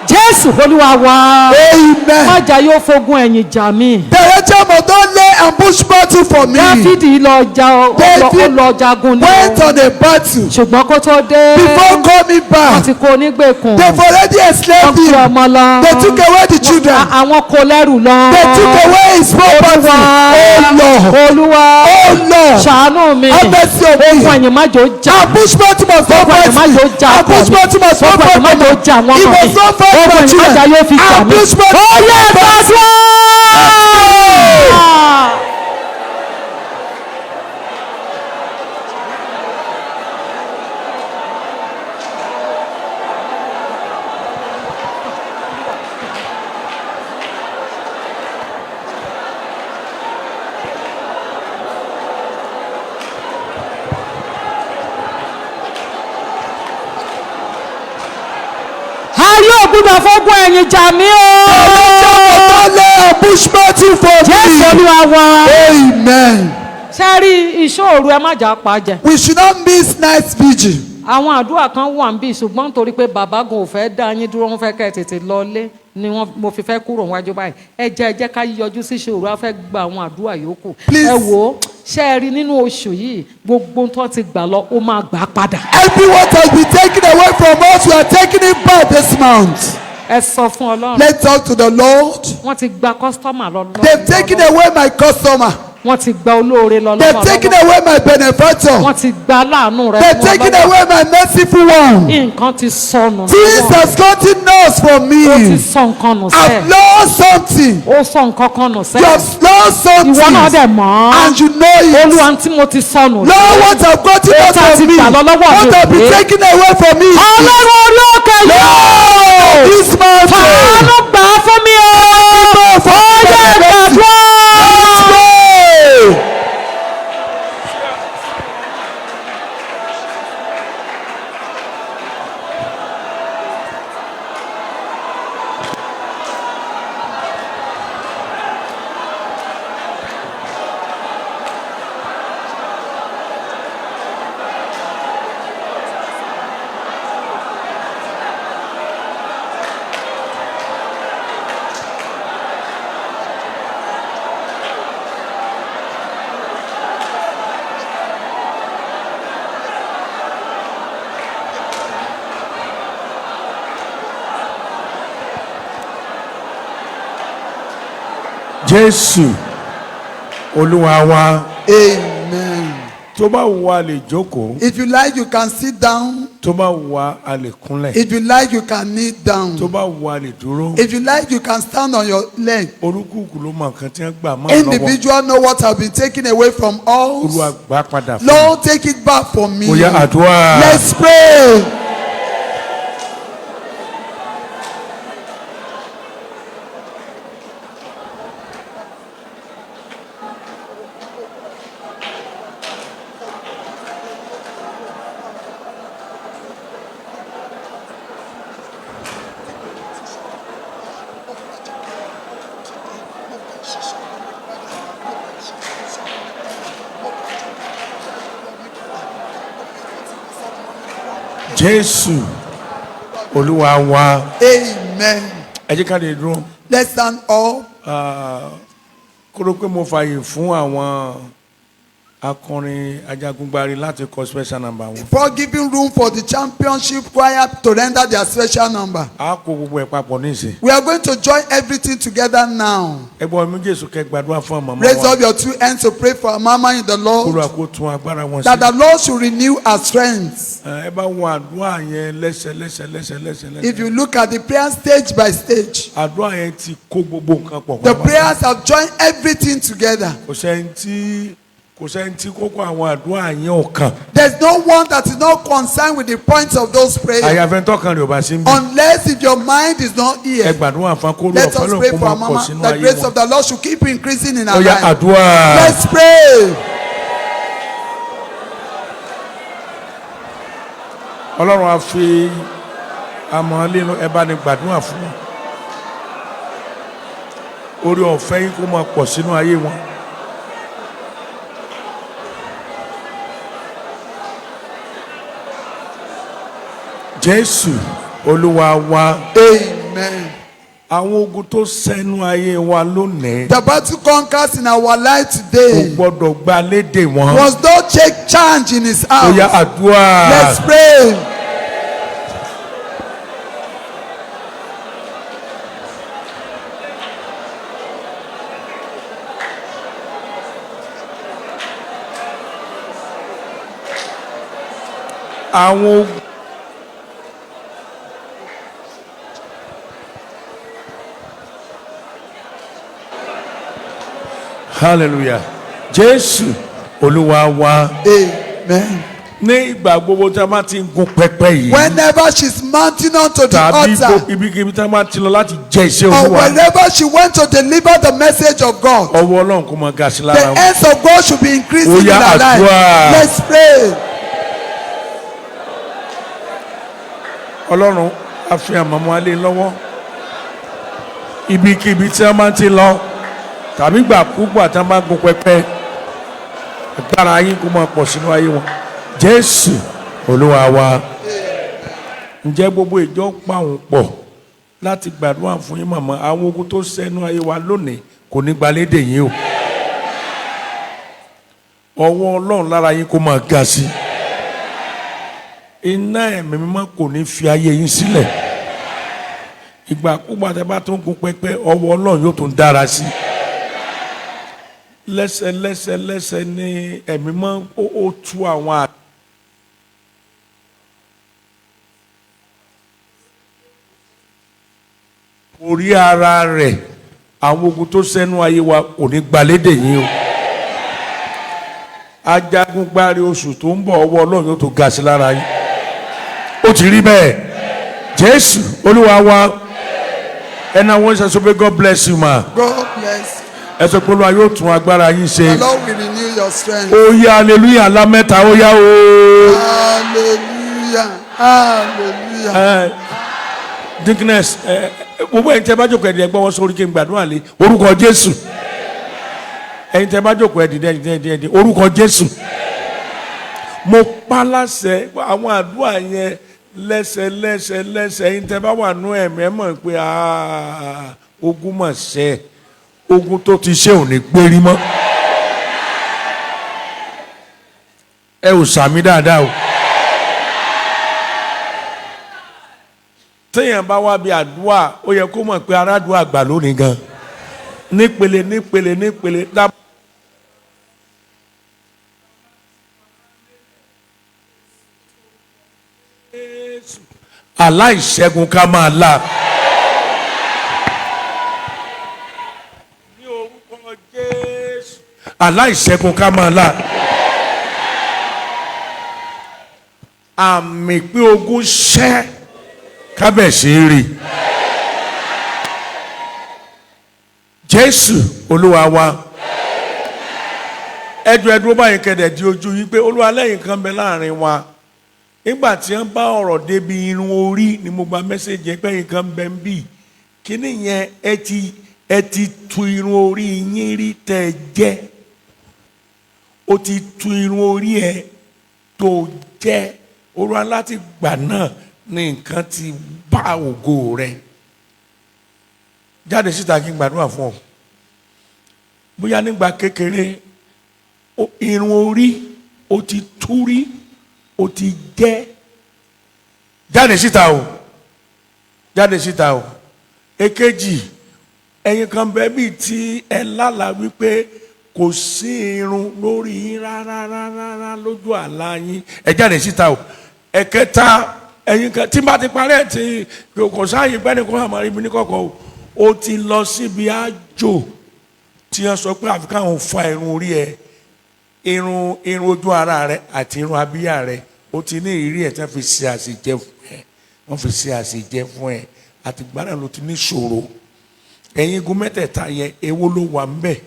Jésù Olúwa wa. Amen. Májà yóò fogun ẹ̀yìn jà mí. The angel must not lay ambush battle for me. Dáfídì lọ David jagun ní went o. on a battle. Ṣùgbọ́n kó tó dé. Before coming Wọ́n back, ti kó onígbèkùn. they've already Wọ́n enslaved fi him. ọmọ lọ. They took away the children. Àwọn kò lẹ́rù lọ. They took away his property. Oh Lord. Olúwa. Oh Lord. Ṣàánú mi. Have mercy on Ogun me. ẹ̀yìn má jò jà. Ambush battle must not Ogun ẹ̀yìn fight má me. jò jà ọkọ Ambush mi. battle must not Ogun fight ẹ̀yìn má me. jò jà wọ́n He mọ̀ mi. must not fight Ogun my ẹ̀yìn má jà yóò fi children. jà mí. Ambush battle Ó must yẹ not fight me. gbàdúrà. padà fógun ẹ̀yìn jà mí o. Ambushment for Jésù me. Olúwa wa. Amen. Ṣé rí ìṣòro ẹ má jà pa jẹ. We should not miss night vigil. Àwọn àdúrà kan wà ń bí ṣùgbọ́n nítorí pé bàbá gan ò fẹ́ dá yín dúró wọ́n fẹ́ kẹ́ ẹ tètè lọlé ni mo fi fẹ́ kúrò wájú báyìí. Ẹ jẹ́ ká yọjú sí ìṣòro a fẹ́ gba àwọn àdúrà yòókù. Please. Ẹ wò ó ṣé ẹ rí nínú oṣù yìí gbogbo tó ti gbà lọ ó máa gbà padà. Everyone has been taken away from us. We are taking it back this month. Ẹ sọ fún Ọlọ́run. Let's talk to the Lord. Wọ́n ti gba kọ́sítọ́mà lọ. They've taken away my customer. Wọ́n ti gba olóore lọ. They've taken away my benefactor. Wọ́n ti gba láàánú rẹ. They've taken away my merciful one. Nǹkan ti sọnù. Things has gotten lost from me. Ó ti sọ nǹkan nù I've sẹ́ẹ̀. lost something. Ó sọ nǹkan kan nù You sẹ́ẹ̀. have lost something. Ìwọ náà dẹ̀ mọ̀. And you know it. Olúwa tí mo ti sọnù. Lord, what have gotten lost from me? What have been taken away from me? Ọlọ́run orí òkè yóò. This mountain. Fàánú gbà á fún mi o. Ó yẹ gbàdúrà. Let's go. Jésù Olúwa wa. Amen. Tó bá wù wá lè jókòó. If you like, you can sit down. Tó bá wù wá a lè kúnlẹ̀. If you like, you can kneel down. Tó bá wù wá lè dúró. If you like, you can stand on your leg. Olúkúlùkù ló mọ nǹkan tí wọ́n gbà mọ́ lọ́wọ́. Individual know what have been taken away from Olúwa us. gbà padà fún mi. Lord, take it back from me. Ó yá àdúrà. Let's pray. Jésù Olúwa wa. Amen. Ẹ jẹ́ ká lè dúró. Let's stand up. Kúrò pé mo fààyè fún àwọn akọrin ajagungbari láti kọ special number wọn. For giving room for the championship choir to render their special number. A kó gbogbo ẹ̀ papọ̀ nísìn. We are going to join everything together now. Ẹgbọ́n mi Jésù kẹ́ gbàdúrà fún màmá wa. Raise up your two hands to pray for our mama in the Kúrò Lord. àkó tún agbára wọn sí. That the Lord should renew our strength. Ẹ bá wọn àdúrà yẹn lẹ́sẹ̀. If you look at the prayer stage by stage, Àdúrà yẹn ti kó gbogbo nǹkan pọ̀. the prayers have joined everything together. Kò sẹ́ni tí kókó àwọn àdúrà yẹn ò kàn. There's no one that is not concerned with the points of those prayers. Àyàfẹ́ tọ́kàn rẹ̀ ò bá sí ń bí. Unless if your mind is not Ẹ here. gbàdúrà fún akóró Let ọ̀fẹ́ us ló pray kó for our máa pọ̀ mama. sínú The ayé grace wọn. of the Lord should keep increasing in Ó our yá life. àdúrà. Let's pray. Ọlọ́run á fi àmọ́ lẹ́nu ẹ bá ní gbàdúrà fún wọn. Orí ọ̀fẹ́ yín kó máa pọ̀ sínú ayé wọn. Jésù Olúwa wa. Amen. Àwọn ogun tó sẹ́nu ayé wa lónìí. The battle conquers in our life Kò today. gbọ́dọ̀ gba lédè wọn. Was not take charge in his Ó yá house. àdúrà. Let's pray. Àwọn ogun. Hallelujah. Jésù Olúwa wa. Amen. Ní ìgbà gbogbo tí a máa ti ń gun pẹpẹ yìí. Whenever she's mounting onto the Tàbí altar, ibikíbi tí a máa ti lọ láti jẹ iṣẹ́ or Olúwa. wherever she went to deliver the message of God, Ọwọ́ Ọlọ́run kò máa ga sí lára the wọn. hands of God should be increasing Ó in yá our life. àdúrà. Let's pray. Ọlọ́run a fi àmọ́mọ́ alẹ́ lọ́wọ́ ibikíbi tí wọ́n bá ti lọ tàbí gbàkúgbà tí wọ́n bá gun pẹpẹ agbára yín kó máa pọ̀ sínú ayé wọn Jésù Olúwa wa. Ǹjẹ́ gbogbo ìjọ pa òun pọ̀ láti gbàdúrà fún yín màmá àwọn ogun tó sẹ́nu ayé wa lónìí kò ní gbalédè yín o. Ọwọ́ Ọlọ́run lára yín kó máa ga sí. Iná ẹ̀mí mímọ́ kò ní fi ayé yín sílẹ̀. Ìgbàkúgbà tẹ́ bá tún gun pẹpẹ ọwọ́ Ọlọ́run yóò tún dára sí. Lẹ́sẹ̀ ní ẹ̀mí mímọ́ ó tú àwọn orí ara rẹ̀ àwọn ogun tó sẹ́nu ayé wa kò ní gbalédè yín o. Ajagungbárí oṣù tó ń bọ̀ ọwọ́ Ọlọ́run yóò tó ga sí lára yín. Ó ti rí bẹ́ẹ̀ Jésù Olúwa wa. Ẹnà wọn ṣe sọ pé God bless you ma. God bless you. Ẹ sọ pé Olúwa yóò tún agbára yín ṣe. The Lord will renew your strength. Ó yá hallelujah ńlá mẹ́ta ó yá o. Hallelujah. Hallelujah. Dickness gbogbo ẹ̀yin tẹ́ bá jókòó ẹ̀dì ẹgbẹ́ wọn sórí kí n gbàdúrà lé orúkọ Jésù. Ẹ̀yin tẹ́ bá jókòó ẹ̀dì orúkọ Jésù. Mo pa láṣẹ àwọn àdúrà yẹn lẹ́sẹ̀ ẹ̀yin tẹ́ bá wà nú ẹ̀mí ẹ mọ̀ pé ogun mọ̀ ṣẹ́ ogun tó ti ṣe ò ní gbérí mọ́. Ẹ ò sàmì dáadáa o. Téèyàn bá wá bí àdúrà ó yẹ kó mọ̀ pé aládùúgbò àgbà lónìí gan nípele dá. Aláìṣẹ́gun ká máa là. Ní orúkọ Jésù. Aláìṣẹ́gun ká máa là. Àmì pé ogun ṣẹ́ kábẹ̀sí rí. Jésù Olúwa wa. Ẹdúró báyìí kẹ̀dẹ̀ di ojú yín pé Olúwa lẹ́yìn kan bẹ láàrin wa. Nígbà tí wọ́n bá ọ̀rọ̀ débi irun orí ni mo gba mẹ́sẹ̀jì yẹn pé nǹkan bẹ ń bì. Kíní yẹn ẹ ti tu irun orí yín rí tẹ́ jẹ́. Ó ti tu irun orí ẹ tó jẹ́. Olúwa láti gbà náà ní nǹkan ti bá ògo rẹ. Jáde síta kí n gbàdúrà fún ọ. Bóyá nígbà kékeré irun orí ó ti tú rí ó ti jẹ́. Jáde síta o. Jáde síta o. Èkejì ẹ̀yin kan bẹ́ẹ̀ bíi tí ẹ lálàá wípé kò sí irun lórí yín rárá lójú àlá yín. Ẹ jáde síta o. Ẹ̀kẹta ẹ̀yin kan tí bá ti parẹ́ tí kò sáàyè gbẹ́ni kó àmọ́ ibi ní kọ̀kọ́ o. Ó ti lọ síbi àjò tí wọ́n sọ pé àfi káwọn fa irun orí ẹ irun ojú ara rẹ àti irun abíyá rẹ ó ti ní ìrírí ẹ tí wọ́n fi ṣe àṣejẹ fún ẹ wọ́n fi ṣe àṣejẹ fún ẹ àti gbàdá ló ti ní ṣòro. Ẹ̀yin igun mẹ́tẹ̀ẹ̀ta yẹn èwo ló wà ń bẹ̀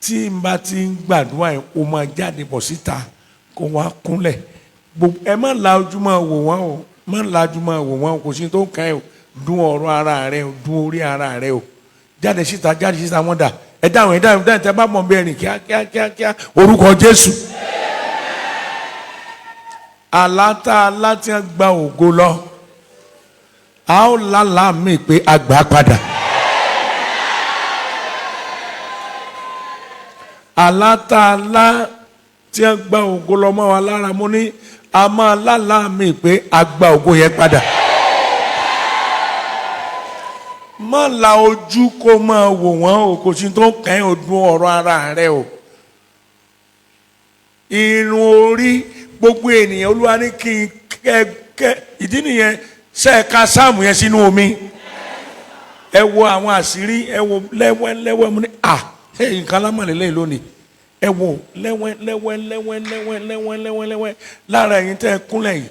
tí n bá ti ń gbàdúrà ẹ o máa jáde bọ̀ síta kó wá kúnlẹ̀ ẹ má la ojú máa wò wọ́n o má la ojú máa wò wọ́n o kò sí tó ń ka ẹ o dún ọ̀rọ̀ ara rẹ o dún orí ara rẹ o jáde síta wọ́n dà ẹ dáhùn tẹ bá mọ̀ bẹ́ẹ̀ rìn kíá orúkọ Jésù. Àlátá láti gba ògo lọ a ó lálàá mi pé àgbà padà. Àlátá láti gba ògo lọ mọ́ wa lára mo ní a máa lálàá mi pé àgbà ògo yẹn padà. Má la ojú kó máa wò wọ́n o kò sí tó kẹ́yìn ọdún ọ̀rọ̀ ara rẹ o. Irun orí gbogbo ènìyàn Olúwa ní kí n kẹ́ ìdí nìyẹn ṣe ẹ̀ka sáàmù yẹn sínú omi. Ẹ wo àwọn àṣírí ẹ wo lẹ́wẹ́ mu ní nǹkan lámọ̀lélẹ́yìn lónìí. Ẹ wo lẹ́wẹ́ lára ẹ̀yin tẹ́ ẹ kúnlẹ̀ yìí.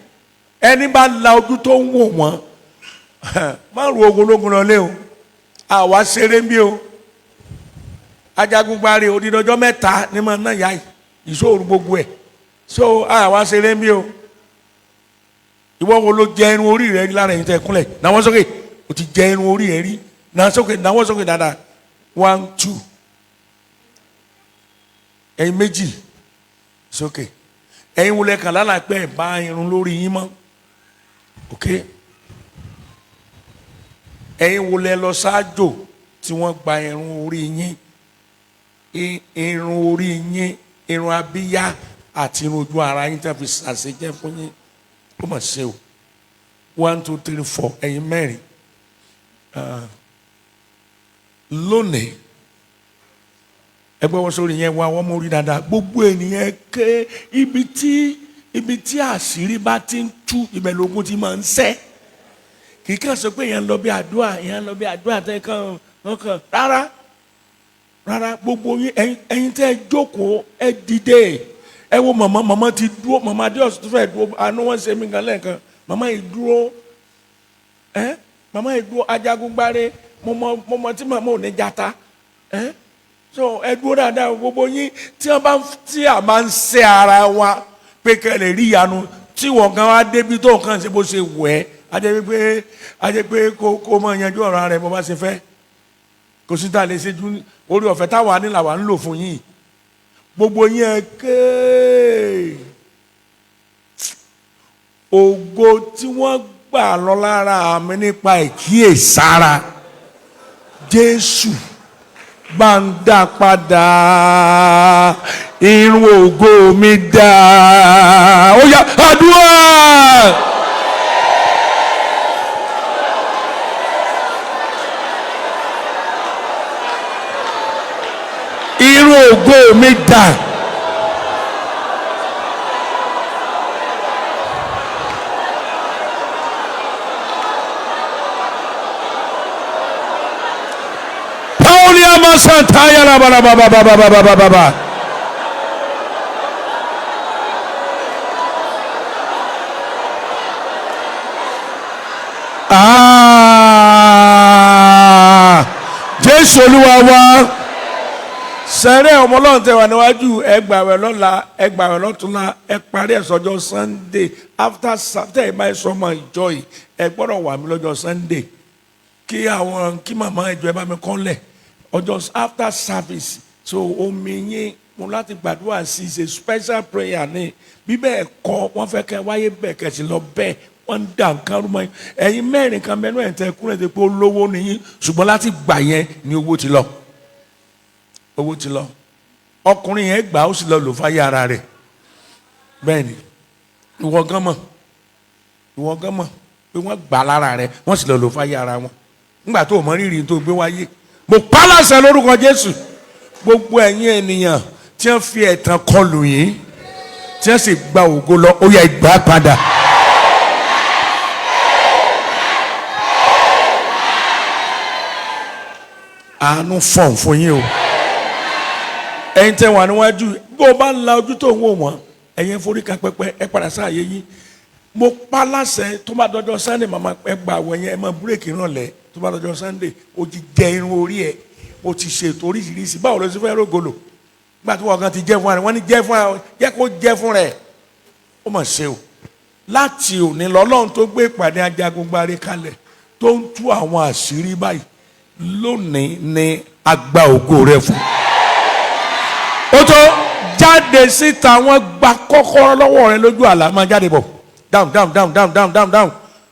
Ẹni bá la ojú tó ń wò wọ́n má ru ogunlógun lọ lé o àwa ṣeré ń bí o Ajagungbárí odidọjọ́ mẹ́ta ní ma náà yá yìí ìṣòro gbogbo ẹ̀ so àwa ṣeré ń bí o ìwọ wo ló jẹ irun orí rẹ rí lára ẹ̀yin tẹ́ kúnlẹ̀ náwó sókè o ti jẹ irun orí rẹ rí náwó sókè dáadáa 1 2 ẹ̀yin méjì sókè ẹ̀yin wo lẹ kàn lálàá pé ẹ bá irun lórí yín mọ́ ok ẹ̀yin wo lẹ lọ ṣáájò tí wọ́n gba irun orí yín irun orí yín irun abíyá àti irun ojú ara yín tẹ́ fi ṣàṣejẹ fún yín ó mà ṣe o 1 2 3 4 ẹ̀yin mẹ́rin lónìí ẹgbẹ́ wọn sórí yẹn wá wọ́n mú orí dáadáa gbogbo ènìyàn ké ibi tí àṣírí bá ti ń tú ibẹ̀ lógún ti máa ń ṣẹ́ kì í kàn sọ pé èèyàn lọ bí àdúrà tẹ́ kàn rárá gbogbo yín ẹ̀yin tẹ́ jókòó ẹ dìde ẹ wo màmá ti dúró màmá Adeosun tó fẹ́ dúró àánú wọn ṣe mí gan lẹ́ẹ̀kan màmá yìí dúró màmá yìí dúró ajagungbáre mo mọ tí màmá ò ní jata so ẹ dúró dáadáa gbogbo yín tí a máa ń ṣe ara wa pé kẹ́ lè rí ìyanu tí wọ́n gan wá débi tó nǹkan ṣe bó ṣe wẹ̀ ẹ́ ajẹ́ pé kó mọ yanjú ọ̀rọ̀ rẹ̀ bó bá ṣe fẹ́ kò sí tá a lè ṣe ju orí ọ̀fẹ́ táwa ní làwa ń lò fún yín gbogbo yín ẹ ké ògo tí wọ́n gbà lọ lára mi nípa ìkíyèsára Jésù bá ń dá padà irun ògo mi dá ó yá àdúrà. Irun ògo mi dà. Paulia masantaya la ba. Jésù Olúwa wa. Sẹ́rẹ̀ ọmọ Ọlọ́run tẹ wà níwájú ẹ gbààwẹ̀ lọ́la ẹ gbààwẹ̀ lọ́túnla ẹ parí ẹ̀ sọ́jọ́ Sunday after ẹ máa sọ ọmọ ìjọ yìí ẹ gbọ́dọ̀ wà mí lọ́jọ́ Sunday kí màmá ẹjọ́ ẹ bá mi kọ́lẹ̀ ọjọ́ after service so omi yín mo láti gbàdúrà sí ṣe special prayer ní bíbẹ̀ ẹ̀kọ́ wọ́n fẹ́ kẹ́ wáyé bẹ́ẹ̀ kẹ́sì lọ bẹ́ẹ̀ wọ́n ń dà nǹkan rúmọ́ ẹ̀yin mẹ́rin kan mẹ́nu ẹ̀ tẹ́ kúrẹ́ tẹ́ pé olówó nìyí ṣùgbọ́n láti gbà yẹn ni owó ti lọ. Owó ti lọ ọkùnrin yẹn gbà ó sì lọ lò fáyé ara rẹ̀ bẹ́ẹ̀ ni ìwọ gan mọ̀ pé wọ́n gbà lára rẹ̀ wọ́n sì lọ lò fáyé ara wọn nígbà tó o mọ rírì tó gbé wáyé mo pa láṣẹ lórúkọ Jésù gbogbo ẹ̀yin ènìyàn tí wọ́n fi ẹ̀tàn kọlù yín tí wọ́n sì gba ògo lọ ó yá ìgbà padà. Àánú fọ̀n fún yín o. Ẹ̀yin tẹ́ wà níwájú bó o bá ń la ojú tó ń wò wọ́n ẹ̀yin forí kan pẹpẹ ẹ padà sáàyè yín mo pa láṣẹ tó bá dọjọ́ Sunday màmá ẹ gba àwọ̀ yẹn ẹ máa búrèkì rànlẹ́ tó bá dọjọ́ Sunday o ti jẹ irun orí ẹ o ti ṣètò oríṣiríṣi báwo ló ti fẹ́ rògbòlò nígbà tí wọ́n kan ti jẹ́ fún ẹ wọ́n ní jẹ́ fún ẹ jẹ́ kó jẹ́ fún rẹ ó mà ṣe o láti òní lọ́lọ́run tó gbé ìpàdé ajagungbáre kalẹ̀ tó ń tú àwọn àṣírí báyìí lónìí ni agba ògo rẹ fún ó tó jáde síta wọ́n gba kọ́kọ́rọ́ lọ́wọ́ rẹ lójú àlá máa jáde bọ̀ down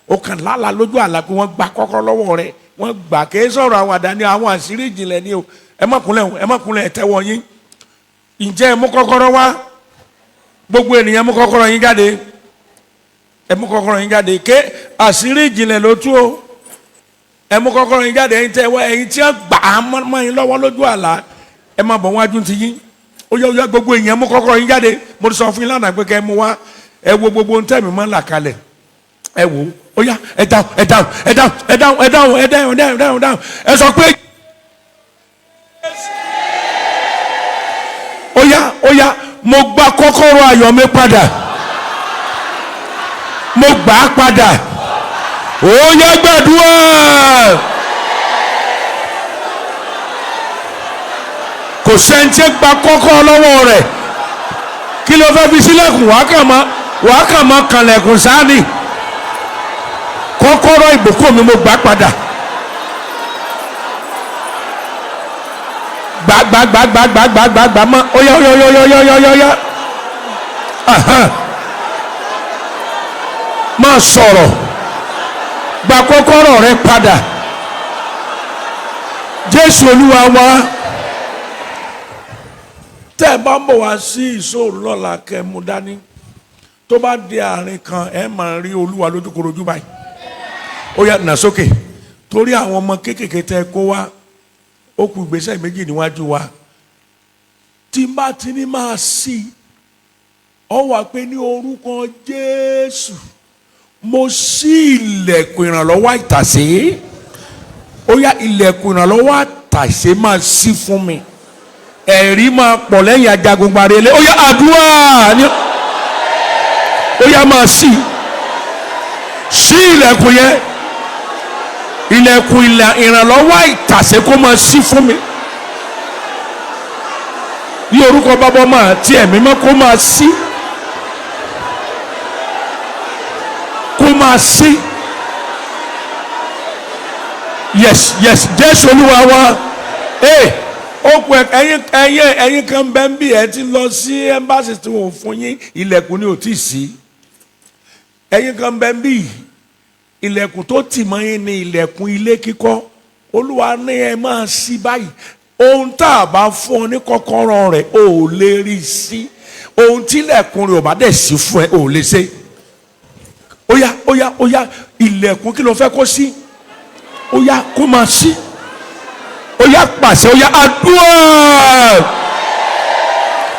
ó kàn lálàá lójú àlá pé wọ́n gba kọ́kọ́rọ́ lọ́wọ́ rẹ wọ́n gbà kí sọ̀rọ̀ àwọn àdáni àwọn àṣírí ìjìnlẹ̀ ni o ẹ má kúnlẹ̀ ẹ tẹ́wọ́ yín ǹjẹ́ ẹ mú kọ́kọ́rọ́ wá gbogbo ènìyàn mú kọ́kọ́rọ́ yín jáde ẹ mú kọ́kọ́rọ́ yín jáde ké àṣírí ìjìnlẹ̀ ló tú o ẹ mú kọ́kọ́rọ́ yín jáde ẹ̀yin tẹ́wọ́ ẹ̀yin tí wọ́n gbà á mọ́ yín lọ́wọ́ lójú àlá ẹ má bọ̀ wájú ti yín ó yẹ gbogbo èèyàn mú kọ́kọ́rọ́ yín jáde mo ti sọ fún yín lánàá pé kẹ́ ẹ mú wá ẹ wo gbogbo ohun tẹ́mi máa ń là kalẹ̀ ẹ wò ó yá ẹ dáhùn ẹ sọ pé ó yá mo gba kọ́kọ́rọ́ ayọ̀ mi padà mo gbà á padà ó yá gbàdúrà. Kò sẹ́ńtì gba kọ́kọ́ lọ́wọ́ rẹ̀ kí ló fẹ́ fi sílẹ̀kùn wàá kàn máa kànlẹ̀kùn sáni kọ́kọ́rọ́ ìbùkún mi mo gbà padà. Gbà mọ́ óyá. Máa sọ̀rọ̀, gba kọ́kọ́rọ́ rẹ padà. Jésù Olúwa wa. Tẹ́ ẹ bá ń bọ̀ wá sí ìṣòro lọ́la kẹ́ mú dání. Tó bá di àárín kan ẹ máa rí Olúwa lójúkorojú báyìí. Ó yá nà sókè torí àwọn ọmọ kéékèèké tẹ́ kó wá ó kù ìgbésẹ̀ méjì níwájú wa. Tí n bá ti ní máa sí ọ wà pé ní orúkọ Jésù mo ṣí ilẹ̀kùn ìrànlọ́wọ́ àìtàsé. Ó yá ilẹ̀kùn ìrànlọ́wọ́ àìtàsé máa ṣí fún mi. Ẹ̀rí máa pọ̀ lẹ́yìn ajagun gbarele. Ó yá àdúrà ni ó yá máa ṣí ilẹ̀kùn yẹn. Ilẹ̀kùn ìrànlọ́wọ́ àìtàsé kó máa ṣí fún mi. Ní orúkọ Bàbá Ọmọ àti Ẹ̀mí Mímọ́ kó máa ṣí. Kó máa ṣí. Yes Jésù Olúwa wa. Ó kù ẹ̀yin kan bẹ́ẹ̀ bí ẹ ti lọ sí ẹ́mbáàsì tí wọ́n fún yín ilẹ̀kùn ni ò tí ì sí. Ẹ̀yin kan bẹ́ẹ̀ bí ilẹ̀kùn tó tì mọ́ yín ni ilẹ̀kùn ilé kíkọ́. Olúwa ní ẹ máa ṣí báyìí. Ohun tá a bá fún ọ ní kọ́kọ́rọ́ rẹ̀ ò lè rí sí. Ohun tí ilẹ̀kùn rẹ̀ ò bá dẹ̀ sí fún ẹ ò lè ṣe. Ó yá ilẹ̀kùn kí ló fẹ́ kó sí? Ó yá kó máa ṣí. Ó yá pàṣẹ, ó yá àdúrà.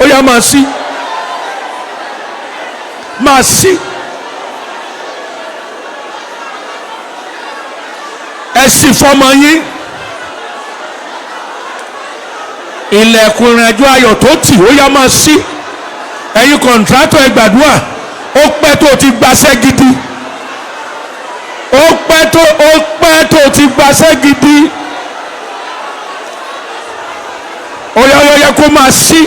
Ó yá máa ṣí. Máa ṣí. Ẹ sì fọmọ yín. Ilẹ̀kùn ìrìnàjò ayọ̀ tó tì ó yá máa ṣí. Ẹ̀yin kọ̀ǹtrátọ̀ ẹ gbàdúrà. Ó pẹ́ tó ti gbaṣẹ́ gidi. Ó pẹ́ tó ti gbaṣẹ́ gidi. Ó yá kó máa ṣí.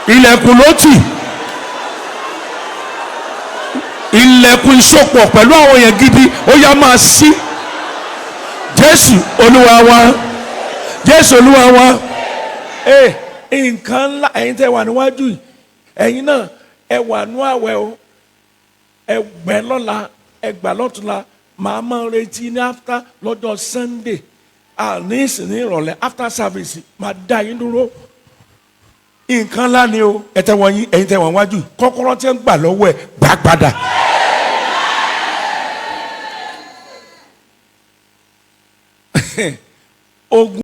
Ilẹ̀kùn ló tì. Ilẹ̀kùn ìsopọ̀ pẹ̀lú àwọn èèyàn gidi ó yá máa ṣí. Jésù Olúwa wa. Jésù Olúwa wa. Nǹkan ńlá ẹ̀yin tẹ́ wà níwájú yìí. Ẹ̀yin náà ẹ wà nú àwẹ̀ o. Ẹ gbẹ́ lọ́la, ẹ gbà lọ́tùnla. Màá máa retí ní after lọ́jọ́ Sunday. Ní ìsìn ní ìrọ̀lẹ́ after service máa dá yín dúró. Nǹkan ńlá ni o. Ẹ tẹ́ wọ́n yín, ẹ̀yin tẹ́ wà níwájú yìí. Kọ́kọ́rọ́ tí ń gbà lọ́wọ́ ẹ̀ gbà padà. Ogun